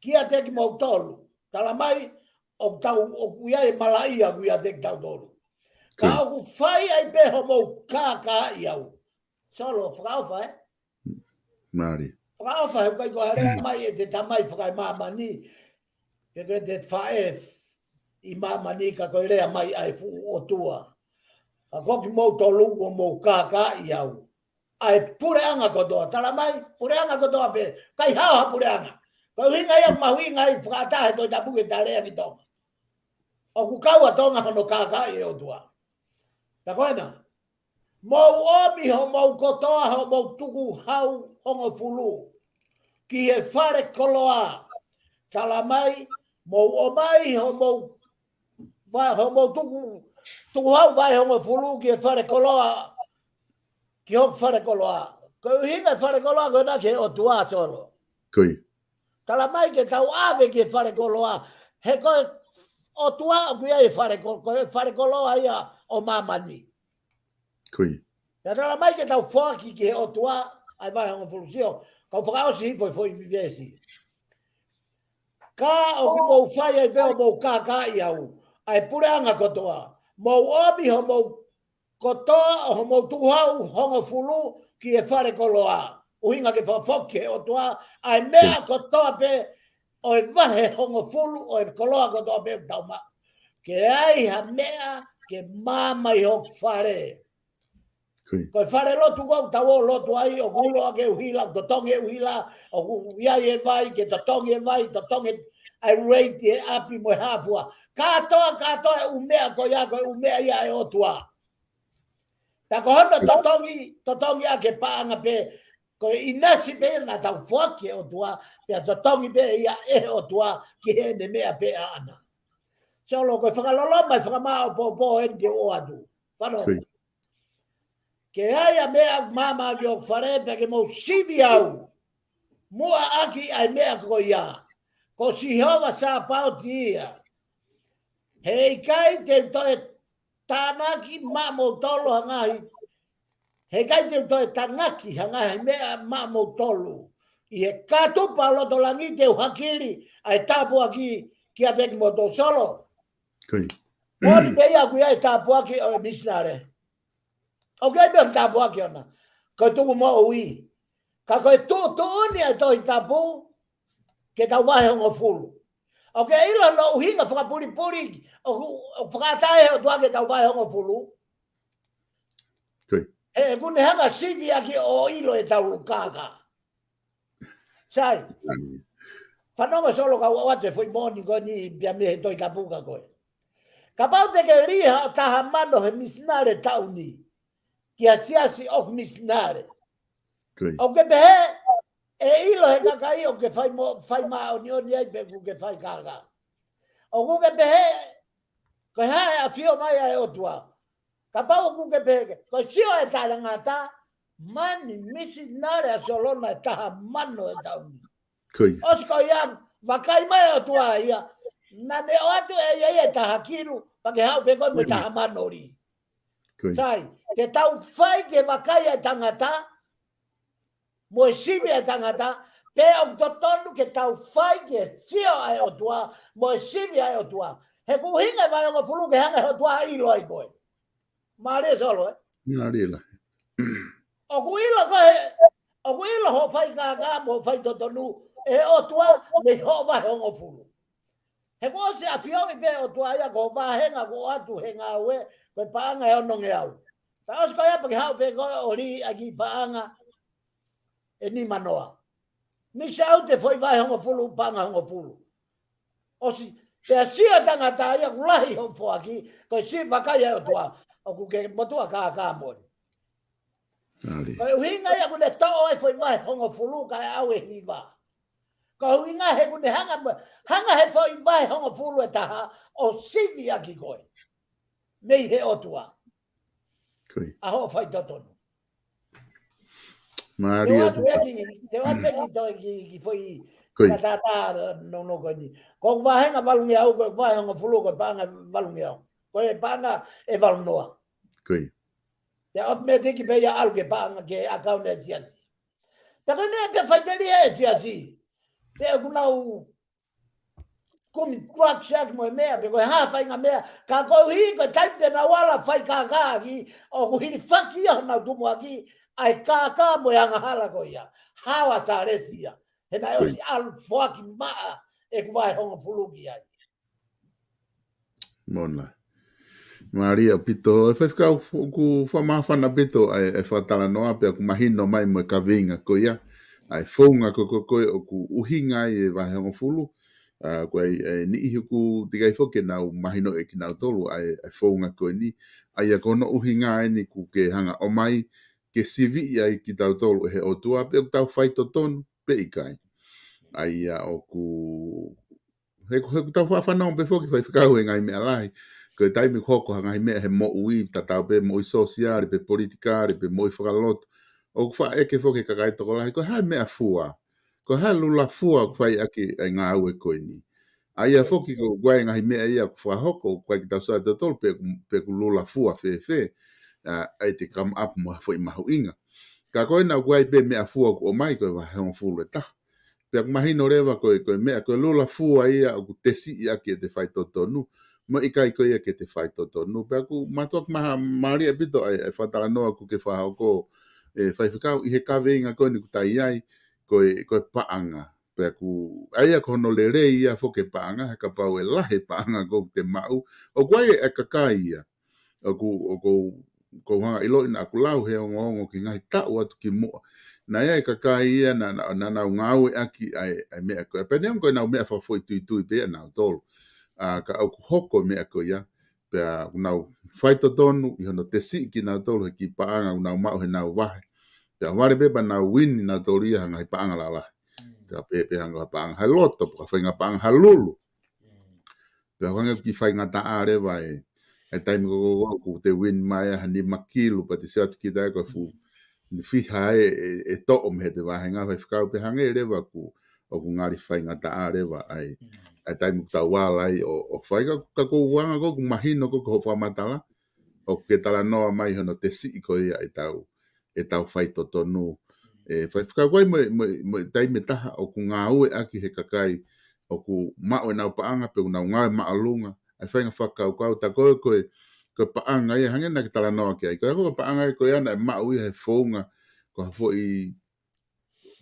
Kia teki mau tolu. Tala mai, o tau o kuia e malaia kuia te tau tolu. Ka o ku whai ai peho mau kākā i au. Solo, whakauwha Māori. Whakauwha he kai ko harea mai e te tamai whakai māmani. Ke te whae i māmani ka koe rea mai ai fu o tua. Ka koki mau tolu o mau kākā i au. Ai pureanga kotoa. Tala mai, pureanga kotoa pe. Kai hawa pureanga. Kau hinga ia mahuinga i whakatahe toi tapuke ta rea ki tonga. O ku kaua tonga hono kākā i o tua. Ta koena. Mau omi ho mau kotoa ho mau tuku hau hongo fulu. Ki he whare koloa. Tala mai, mau omai ho mau tuku hau vai hongo fulu ki he whare koloa. Ki hok whare koloa. Kau hinga whare koloa koe na ki he o tua solo. Koe. Tala mai ke tau ave ki whare koloa. He koe o tua o kuia e whare koloa ia o mamani. Koe. Ia tala mai ke tau whaki ki he o tua ai vai hongo fulusio. Kau whakaosi foi vivesi. Ka o ki mou whai ai peo mou kākā i au. Ai pureanga kotoa. Mou omi ho mou kotoa o ho mou tuhau hongo fulu ki e whare koloa. Uhinga ke whafoke o tua, ai mea kotoa pe, o e wahe hongo fulu, o e koloa kotoa pe tauma. Ke ai ha mea, ke mama i hok whare. Koe whare lotu kau tau o lotu ai, o kuloa ke uhila, to tonge uhila, o iai e vai, ke to tonge e vai, to tonge ai reiti e api mo e hafua. Katoa e umea ko ia, ko umea ia e o tua. Ta ko hono to tongi a ke paanga pe, ko inasi pe na tau whake o tua, pia to tongi pe ia e o tua ki he ne mea pe ana. Solo koe whakalolo mai whakamao po ente o atu. Whano. Ke aia mea mama ki o whare pe ke mou sivi au. Mua aki ai mea ko ia. Ko si hova sa pao ti ia. Hei kai te toe tānaki mamo tolo hangahi. He kai te toi tangaki hangahi mea mamo tolu. I e kato pa loto langi te uhakiri ai tapu aki ki a teki moto solo. Koi. Moni pe ia ku ia tapu aki o misnare. O ke be tapu aki ona. Ko tu mo ui. Ka ko tu oni ai to tapu ke tau vai ngo fulu. O ke ilo no uhinga whaka puri o whakatae o tua ke tau vai ngo fulu. Koi. E kune hanga sivi aki o ilo e tau lukaka. Sai. Whanonga solo ka wate foi moni ko ni pia me he toi kapuka koe. Ka pau te ke riha o taha mano he misnare tau ni. Ki a siasi o misnare. O ke pehe e ilo he kakai o ke fai maa o ni ai pe ku ke fai kaka. O ku ke pehe ko hae a fio mai ai o tua. Ka pau ku ke pehe ko sio e tala ngata mani misnare a solona e taha mano e tau ni. Osko iam, wakai mai o tua ia. Na ne o atu e taha kiru, pake hau pe koe me taha manori. Sai, te tau fai ke wakai e tangata, mo e sivi e tangata, pe o totonu ke tau fai ke sio ai o tua, mo e sivi ai o tua. He ku hinga vai o fulu ke hanga o tua ilo ai koe. Maare solo, eh? Maare la. O ku ilo koe, o ku ilo ho fai kaka, mo fai totonu, e o tua me ho vai hongo fulu. He ko se afio i pe o tua ia ko va henga ko atu henga we ko paanga e ono nge au. Pa os ko ia pe hau pe ko ori aki paanga e ni manoa. Mi sau te foi vai hongo fulu paanga hongo fulu. O si te asia tanga ta ia kulahi ho fo aki ko si vakaya o tua o ku ke motua ka mo. Ko hinga ia ku ne to e foi vai hongo fulu ka au e hiva. Ko inga he kune hanga he foi vai hongo fulu e taha o sivi aki koe. Mei he otua. Aho fai totonu. Maria. Te wat peki to ki foi katata no koe ni. Ko vahenga valungi au ko vai hongo fulu ko panga valungi au. Ko e panga e valungoa. Koi. Te ot me teki pe ia alge panga ke akaune e siasi. Te kone pe fai teri e siasi. Te kunau kumi kwak shak mo mea pe ko ha fai nga mea ka ko hi ko type de na wala fai ka ki o ko hi faki ya na tu mo aki ai ka mo ya hala ko ya hawa saresia he na yo si al fuaki ma e ko vai hong fulu ki ai Mona Maria pito e fai ku fa ma fa na pito e fa tala noa pe ku mahino mai mo ka vinga ko ya ai fonga ko o ku uhinga e vai hong fulu ko ni i ku tigai fo ke na mahino e ki na tolu ai fonga ko ni ai ko no uhinga ni ku ke hanga o mai ke sivi ai ki tau tolu he o tua pe tau fai to ton pe ikai ai o ku he tau fa na pe fo ki fai ka ho ngai me alai ko taimi hoko hanga me he mo ui tau pe mo social pe politika pe mo fagalot o fa e ke fo ke ka to la ko ha me afua ko ha lula fua ko fai aki nga au e koe ni. Aia foki ko guai ngahi mea ia ko whahoko ko ki tau sa te tolu pe ku lula fua ai te come up mo foi mahu inga. Ka koe na guai pe mea fua ko o mai koe wa heon fulu e taha. Pe ak mahino rewa koe mea koe lula fua ia o ku tesi ia ki e te whai totonu. Mo ikai koe ia ki te whai totonu. Pe aku matuak maha maria pito ai whatara noa ku ke whahoko e whai whikau i he kawe inga koe ni ku tai ai koe paanga. Pe aku aia kono le re ia fo ke paanga he ka pau e lahe paanga ko te mau. O guai e kakai ia. O ko hanga ilo ina aku lau he ongo ki ngai tau atu ki mua. Na ia e kakai ia na ngau e aki ai mea koe. Pe neon koe nau mea whafoi tui pe nau tolu. Ka au hoko mea koe ia. Pe nau whaito tonu i hono te si ki nau tolu he ki paanga nau mau he nau wahe. Pe ware beba nau wini nau tolu ia hanga he paanga la lahe. Te pepe hanga paanga ha loto po ka whainga paanga ha lulu. Pe hanga ki whainga ta are vai e taimi ko te win mai ha ni makilu pa te seatu ki dai ko fu ni fiha e to o me te wahenga vai whakau pe hanga e rewa ku o ku ngari whainga ta are va ai taimi ta wala ai o whainga ka ko wanga ko mahino ko ho whamatala o ke tala noa mai hono te si ko ia e tau whaito tonu Whai whakawai mo taimi taha o ku ngā ue aki he kakai o ku mao e nau paanga pe nau ngāe maalunga ai whainga whakau ta koe paanga ia hangena ki tala noa ki ai koe paanga i koe ana e mao ia he whaunga ko hafo i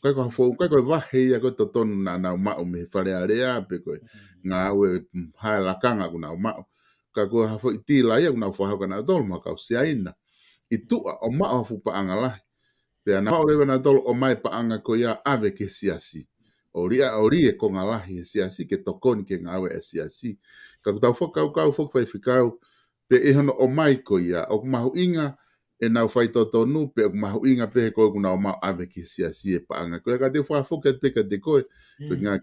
kai koe wahe ia koe to tonu na nau mao me he whare area pe koe ngā ue hae lakanga ku nau mao ka koe hafo i tila ia ku nau whahau ka nau tolu makau siaina i tua o mao hafu paanga lahi pe ana o lewa na tolo o mai paanga ko ia ave ke siasi o ria ko ngalahi siasi ke tokoni ke ngawe e siasi ka tau fokau fai fikau pe e hono o mai ko ia o mahu inga e nau fai totonu pe o mahu inga pe ko na ma ave ke siasi e paanga ko ka te fa foka pe ka te ko nga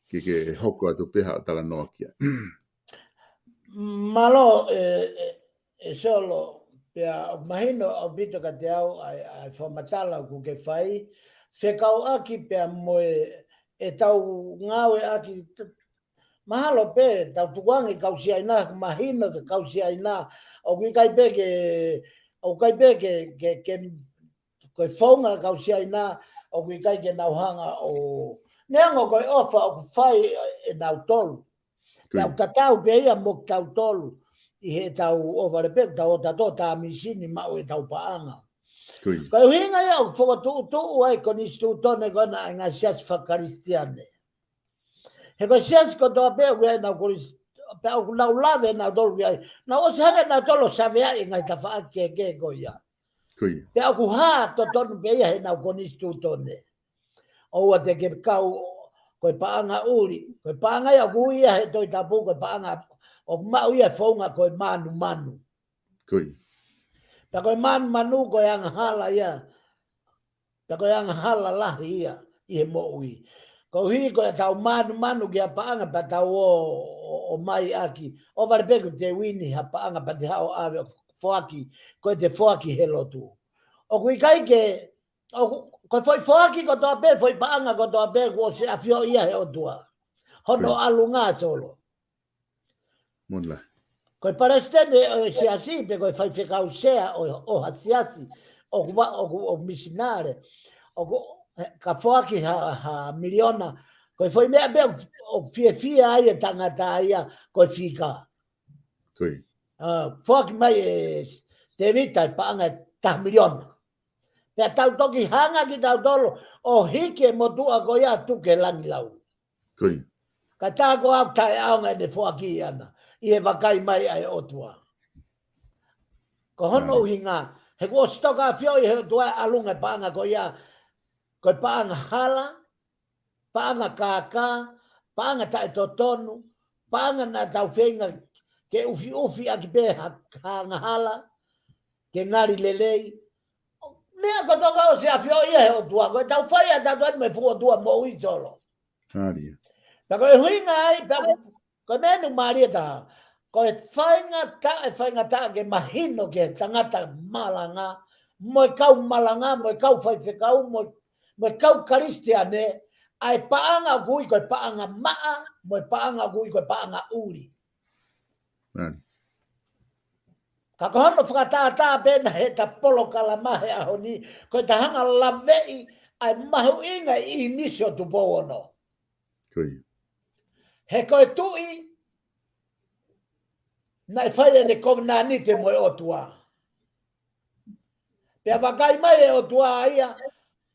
ke hoko atu pe ha tala nokia malo solo pea mahino o bito ka te au ai whamatala ku ke whai whekau aki pea moe e tau ngawe aki mahalo pe tau tuwangi kausia ina mahino ke kausia ina o kui kai pe ke koe whaunga kausia ina o kui kai ke nauhanga o neango koe ofa o ku whai e nau tolu pea katau pe ia mo tau tolu i he tau overepek tau tato ta misini mau e tau paanga. Kai hinga ia o whakatu ai ko nistu tone kona ngā sias whakaristiane. He ko sias ko toa pēr wea nau koris pēr o nau lawe nau tolu wea. Nau o sawe nau tolo sawe ai ngai ta wha ke ko ia. Pēr o ku haa to tonu pe ia he nau ko nistu tone. O te ke kau koe paanga uri. Koe paanga ia ku ia he toi tapu koe paanga o mau ia whaunga koe manu. Pa koe manu koe anga hala ia. Pa koe anga hala lahi ia. I he mo ui. Ko hi koe tau manu ki a paanga pa tau o mai aki. O varepeko te wini ha paanga pa te hao ave whoaki. Koe te whoaki he lotu. O kui kai ke koe foi whoaki ko toa pe foi paanga ko toa pe ko se afio ia he o tua. Hono alu ngā solo. Monla. Koe parestene siasi pe koe fai whekau sea o hasiasi o misinare o ka whoaki ha miliona koe foi mea mea o fia ai e tangata ia koe whika. Whoaki mai te vita i paanga ta miliona. Pea tau toki hanga ki tau tolo o hike mo tua ko ia tuke langi lau. Ka tā ko au tae aonga ne whoaki ana. I he wakai mai ai otua. Ko hono uhinga, he kua stoka whio i he tua alunga paanga ko ia, ko paanga hala, paanga kaka, paanga tae totonu, paanga na tau whenga ke ufi aki pe hanga hala, ke ngari lelei. Mea ko toka o se a whio i he otua, ko tau whai a tau tuani me fua tua mo ui tolo. Pa ko e huinga ai, ko menu maria ta, ko e whainga ta ke mahino ke tangata malanga, mo kau malanga, mo kau whaiwhekau, mo kau karistiane, ai paanga gui ko paanga maa, mo paanga gui ko paanga uri. Ka kohono whakatata pena he ta POLOKALAMA he ahoni, ko ta hanga lavei ai mahu inga I misio tu powono. He koe tui, nai whaia ne kovnani te moe otua. Pea wakai mai e otua ia,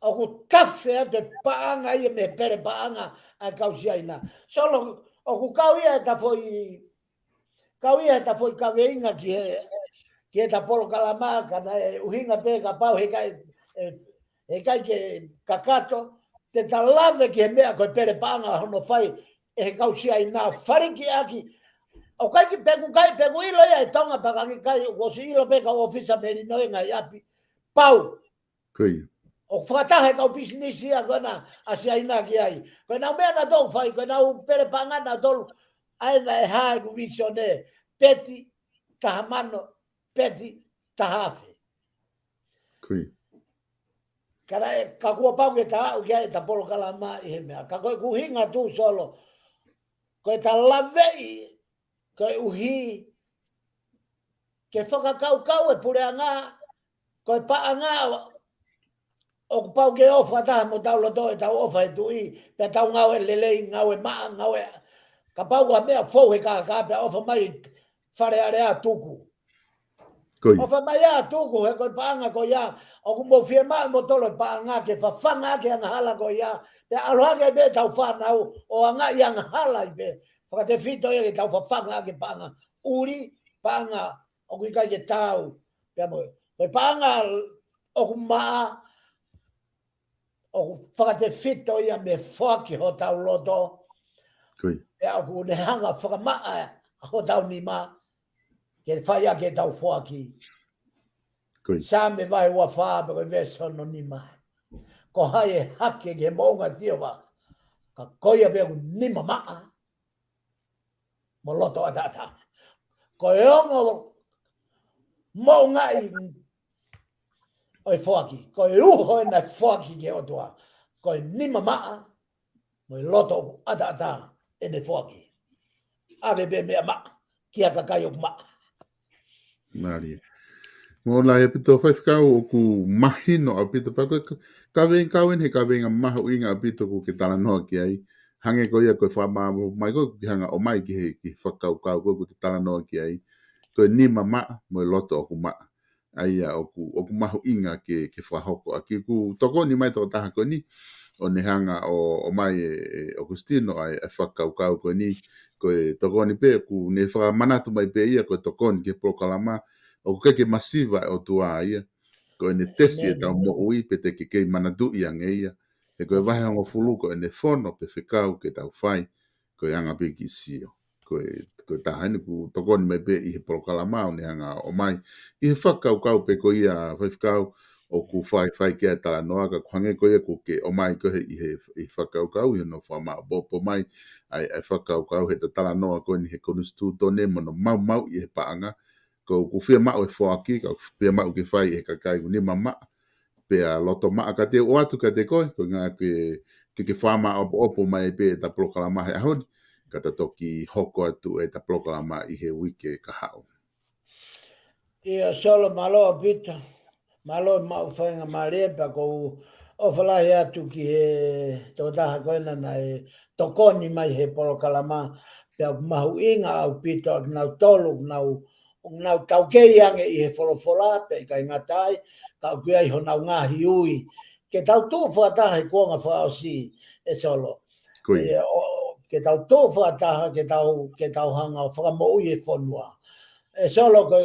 o ku tawhea te paanga ia me pere paanga ai kausia ina. Solo, o ku kau ia ta foi kaweinga ki he ta POLOKALAMA, kana e uhinga pe ka pau he kai ke kakato, te talave ki he mea koe pere paanga hono whai, e kausia ina whariki aki, o kai ki pegu ilo ia e tonga pakangi kai, o si ilo peka ofisa meri noe ngai api, pau. O whakatahe kau business ia kona asia ina ki ai. Koe nau mea na tau whai, koe nau pere panga na tolu, aina e hae ku visione, peti, taha mano, peti, tahafe. Kara e ka kua pau ke ta au kia e ta POLOKALAMA I he mea. Ka koe kuhinga tu solo, koe ta lavei, koe uhi, ke whakakau e pure anga, koe pa anga, o pau ke ofa ta mo tau lo to tau ofa e tui pe tau ngau e lele ngau e ma ngau e ka pau wa mea fo he ka pe ofa mai fare area tuku Koi. ofa mai a tuku he ko panga ko ya o ku mo fie ma mo tolo panga ke fa fanga ke anga hala ko ya pe aloha ke be tau fa nau o anga yang hala be fa te fito e tau fa fanga ke panga uri panga o ku ka ke tau pe mo ko panga o ku ma o whakate whito ia me whaki ho tau loto Koi. e aku ne hanga whakamaa ho tau ni ma ke whaia ke tau whaki Koi. sa me vai ua whaa pe koe veso no ni ma ko hai e hake ke mounga tiowa ka koia pe aku ni ma maa mo loto atata ko e ongo mounga i oi whaki ko e uho e na whaki ke o tua ko e ni ma maa mo loto atata e ne whaki ave be mea ma kia ka kai o ma Mari. Mo la e pito fai kau o ku mahino a pito pa ka ven he ka ven mahu inga a pito ku ke tala no ki ai hange ko ia ko fa ma mai ko ki hanga o mai ki he ki fa kau ko te tala no ki ai ko ni mama mo loto o ku ma ai o ku mahu inga ke fa hoko aki ku toko ni mai to ta ko ni o ne hanga o mai Augustino ai fa kau ko ni ko toko ni pe ku ne fa manatu mai pe ia ko toko ni ke POLOKALAMA o ke masiva o tua ia ko ene tesi e tau mo ui pe te ke manadu ia ngeia e ko vai hango fulu ko ene fono pe fekau ke tau fai ko anga pe ki sio ko ta hani ku toko ni me pe i POLOKALAMA o ne hanga o mai i fakau kau pe ko ia fekau o ku fai ke tala noa ka kwange ko ia ku ke o mai ko he i fakau kau i no fa ma bo po mai ai fakau kau he tala noa ko ni he konustu to ne mo no mau i he paanga ko fia ma o foaki ko fia ma o ke fai e ka kai ni mama pe a loto ma ka te o atu ka te ko nga ke fa ma o mai pe ta POLOKALAMA he hon ka ta toki hoko atu e ta POLOKALAMA i he wike ka hao ia solo malo pita malo ma whainga mare pa ko o whalahi atu ki he tō taha koina nei tokoni mai he POLOKALAMA pe mahu inga au pita nau tolu nau tau kei ange i he wholofola pe kai ngatai ka kui ai ho nau ngahi ui ke tau tō whataha he kuonga whao si e solo koi ke tau tō whataha ke tau hanga o whakamo ui e whonua e solo ko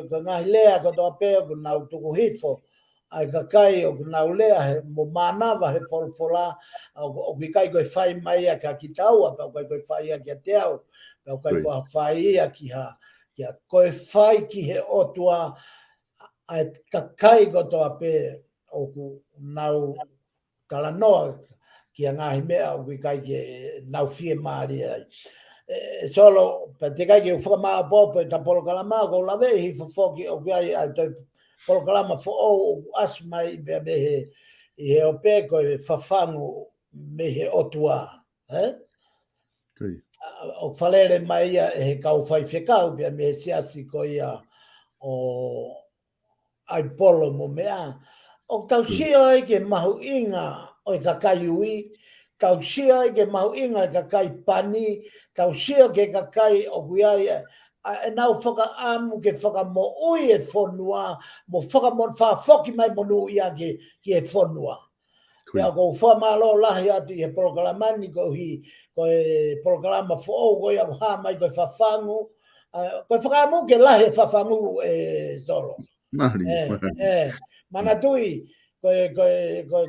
ngahi lea ko tō pēo ko nau tuku hifo ai ka kai o nau lea he mo manawa he wholofola o ki kai koe whai mai a ka ki taua pa koe whai a ki a teau pa koe whai a ki ha kia koe whai ki he otua ai ka kai ko toa pe o ku nau kala noa ki a ngahi mea o ki kai ke nau fie maari ai. Solo pe te kai ke u whakamaa popo e ta POLOKALAMA ko lawe hi whafoki o ki ai toi POLOKALAMA fo o as mai bea me he o pe koe whafangu me he otua. koi O whalere mai ia he kau whai whekau pia me he siasi ko ia o ai polo mo mea. O tau sia ai ke mahu inga o i ka kai ui, tau sia ai ke mahu inga i ka kai pani, tau sia ke ka kai o kuiai e nau whaka amu ke whaka mo ui e whonua, mo whaka mo whafoki mai monu ia ke e whonua. Pea ko whamalo lahi atu i he POLOKALAMA ni ko e POLOKALAMA fo ko ia ha mai ko whafangu, ko whakamu ke lahi whafangu e tolo. mari Mana tui ko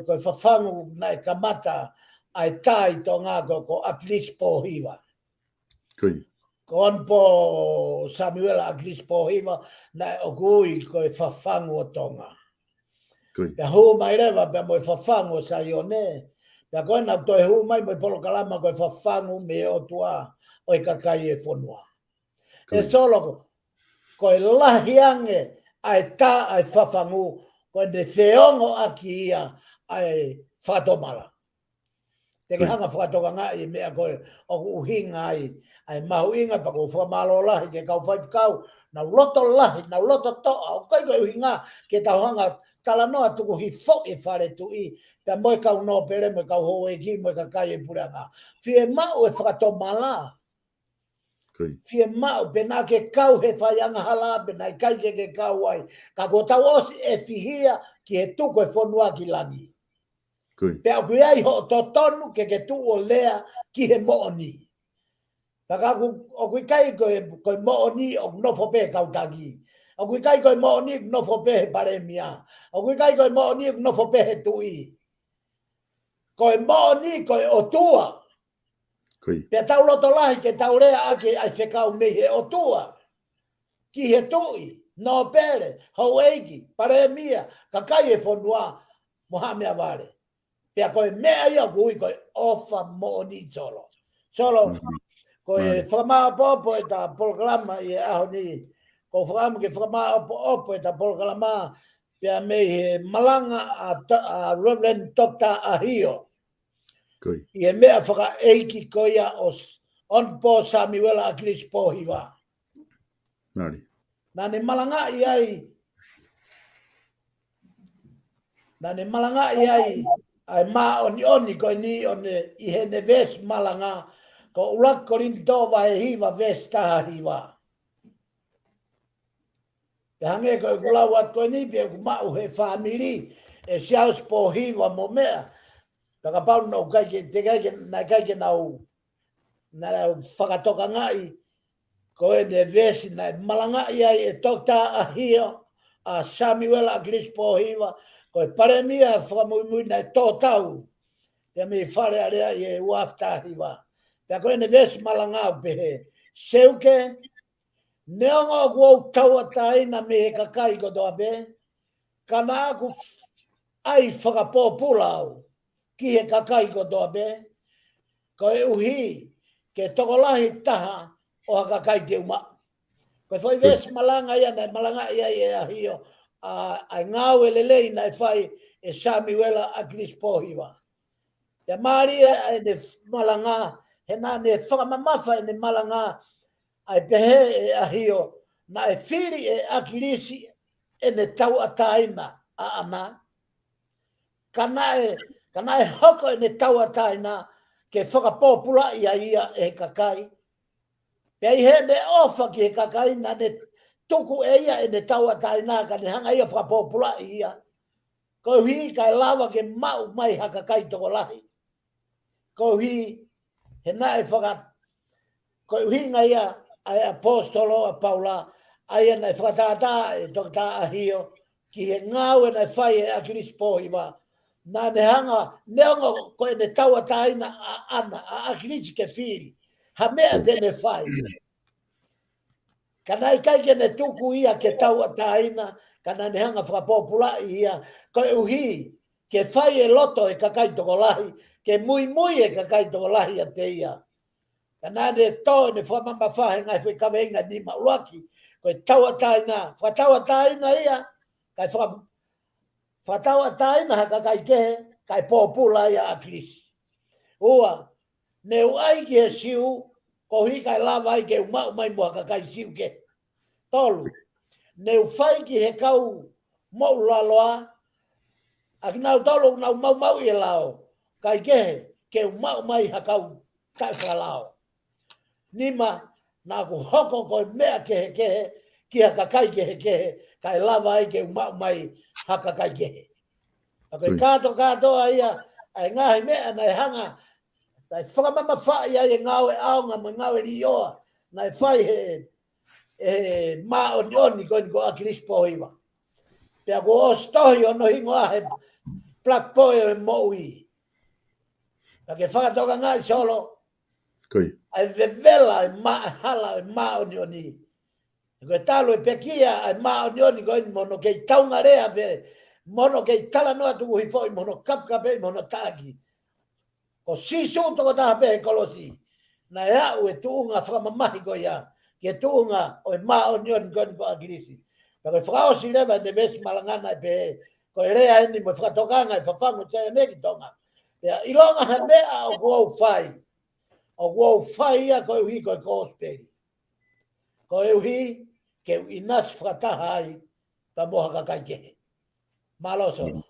whafangu nai kamata ai tai to ngā ko at least po hiwa. koi Ko on po Samuela at least po hiwa nai o kui ko whafangu o tonga. koi Pea hu mai rewa pea mo whafangu o SAIONE. Pea koe na toi hu mai mo POLOKALAMA ko whafangu me o tua o i kakai e whonua. E solo ko lahi ange ai ta ai whafangu ko ne whiongo aki ia ai whatomala. Te ke hanga whakatoka ngā i mea koe o uhinga ai mahu inga pa ko whamalo lahi ke kau whaifkau na loto lahi, na loto toa o kai koe uhinga ke tau hanga tala noa tuku hi fo e whare tu I, pia moe kau no pere, moe kau ho e ki, moe ka kai e puranga. Fie mau e whakato mala. Fie mau, pena ke kau he whaianga hala, pena I kai ke kau ai. Ka ko tau osi e fihia ki he tuku e whonua ki langi. Pea kui ai ho to tonu ke tu o lea ki he mooni. Taka o kui kai koe mooni o nofo pe kautagi. O kui kai koe mooni nofo pe he paremia. O kui kai koe mooni nofo pe he tui. Koe mooni koe o tua. Pea tau loto lahi ke tau rea ake ai whekau mei he o tua. Ki he tui, no pere, hau eiki, paremia, ka kai e whonua mohamea vare. Pea koe mea ia kui koe ofa mooni solo. Solo, koe whamaa popo e ta polokalama I e aho ni. Ko whakama ke whamaa opo e ta polokalama pea mei he malanga a Reverend Dr. Ahio. I e mea whaka eiki koia on po Samuela Akris Pohiwa. Nane malanga I ai, ai ma oni koe ni one I he ne ves malanga ko ulak korin tova e hiva ves taha hiva. Te hange koe kulau at koe ni pia kumau he whamiri e siaus po hiva mo mea. Taka pau nau kaike, te kaike nau whakatoka ngai koe ne ves na malanga I ai e Dr. Ahio a Samuel Akris Pohiwa koe paremia whakamui na tō tau. Pea me whare area I e uafta hiwa. Pea koe ne ves malanga pehe. Seuke, neonga kuau taua taina me he kakai ko toa pe. Kana aku ai whakapōpula au ki he kakai ko toa pe. Koe uhi ke tokolahi taha o ha kakai te uma. Koe whai ves malanga ia nei malanga ia e ahio. Ai ngau e lelei nei whai e Samuela Akris Pohiwa. Te maria e ne malanga, he nā ne whakamamafa e ne malanga ai pehe e ahio na e whiri e akirisi e ne tau ataina a ana. Kana e hoko e ne tau ataina ke whakapōpula ia e kakai. Pea I he ne ofa ki he kakai na ne tuku e ia e ne tau ataina ka ne hanga ia whakapōpula ia. Ko hui kai lava ke mau mai ha kakai toko lahi. Ko hui he na e whaka ko hui ngai ai apostolo a Paula ai na whakatata e Dr. Ahio ki he ngau e na whai e Akris Pohiwa na ne hanga neonga ko e ne taua taina a ana a Akris ke whiri ha mea tene whai kana I kai ke ne tuku ia ke taua taina kana ne hanga whakapōpula ia ko uhi ke whai e loto e kakai toko lahi ke mui e kakai toko lahi a te ia. Kana ne tō ne whamamba whahe ngai whi kawenga ni mauaki. Koe taua taina, whataua taina ia, kai whataua taina haka kai kehe, kai pōpula ia a Krisi. Ua, ne uai ki he siu, ko hi kai lava ai ke umau mai mua ka kai siu ke. Tolu, ne uwhai ki he kau mau laloa, a ki nau tolu nau mau I lao, kai kehe, ke umau mai hakau kai whalao. Nima, nā ku hoko koe mea kehe, ki haka kai kehe, kai lava ai ke umau mai haka kai kehe. A koe kāto ia, ai ngahi mea nei hanga, tai whakamama whai ai e ngau e aonga, mo ngau e rioa, nei whai he mā oni koe ni ko Akris Pohiwa. Pea ko o stohi ono hingo ahe plak poe e moui. A ke whakatoka ngai solo, ai vevela ai hala ai ma oni. Ko talo e pekia ai ma oni ko mono ke taunga rea pe mono ke tala no atu hi foi mono kap pe mono tagi. Ko si so to ta pe kolosi. Na ya u tunga fra mamahi ko ya. Ke tunga o ma oni ko agirisi. Ko fra o si leva de ves malangana pe ko rea ni mo fra tokanga fafangu te ne ki tonga. Ya ilonga ha me o go fai. O wau whai a koe hui koe kōsperi. Koe hui ke inas whakataha ai ka moha ka kai kehe. Maloso.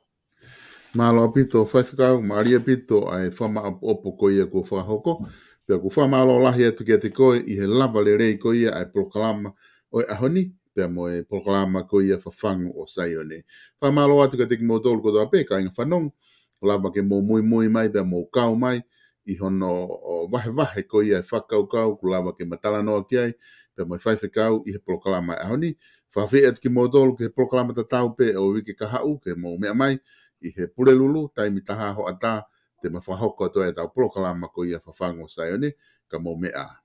Malo apito whaiwhikau, maaria pito ai whama opo ko ia ko whahoko. Pea ko whamalo lahi atu ki ate koe i he lava le rei ko ia ai polokalama o ahoni. Pea mo e polokalama ko ia whafangu o SAIONE. Whamalo atu ka teki mo tolu ko toa peka inga whanong. Lava ke mo mui mai pea mo kau mai. I hono o wahe ko ia e whakau kau. Ko lava ke matala noa ki ai. Pea mo e whaiwhikau i he polokalama ai ahoni. Whawhi atu ki mo tolu ke he polokalama tatau pe o wiki kahau ke mo mea mai. I he pule lulu, taimi taha ho ata, te mawhahoko to e tau polokalama ko ia whafango SAIONE, ka mo mea.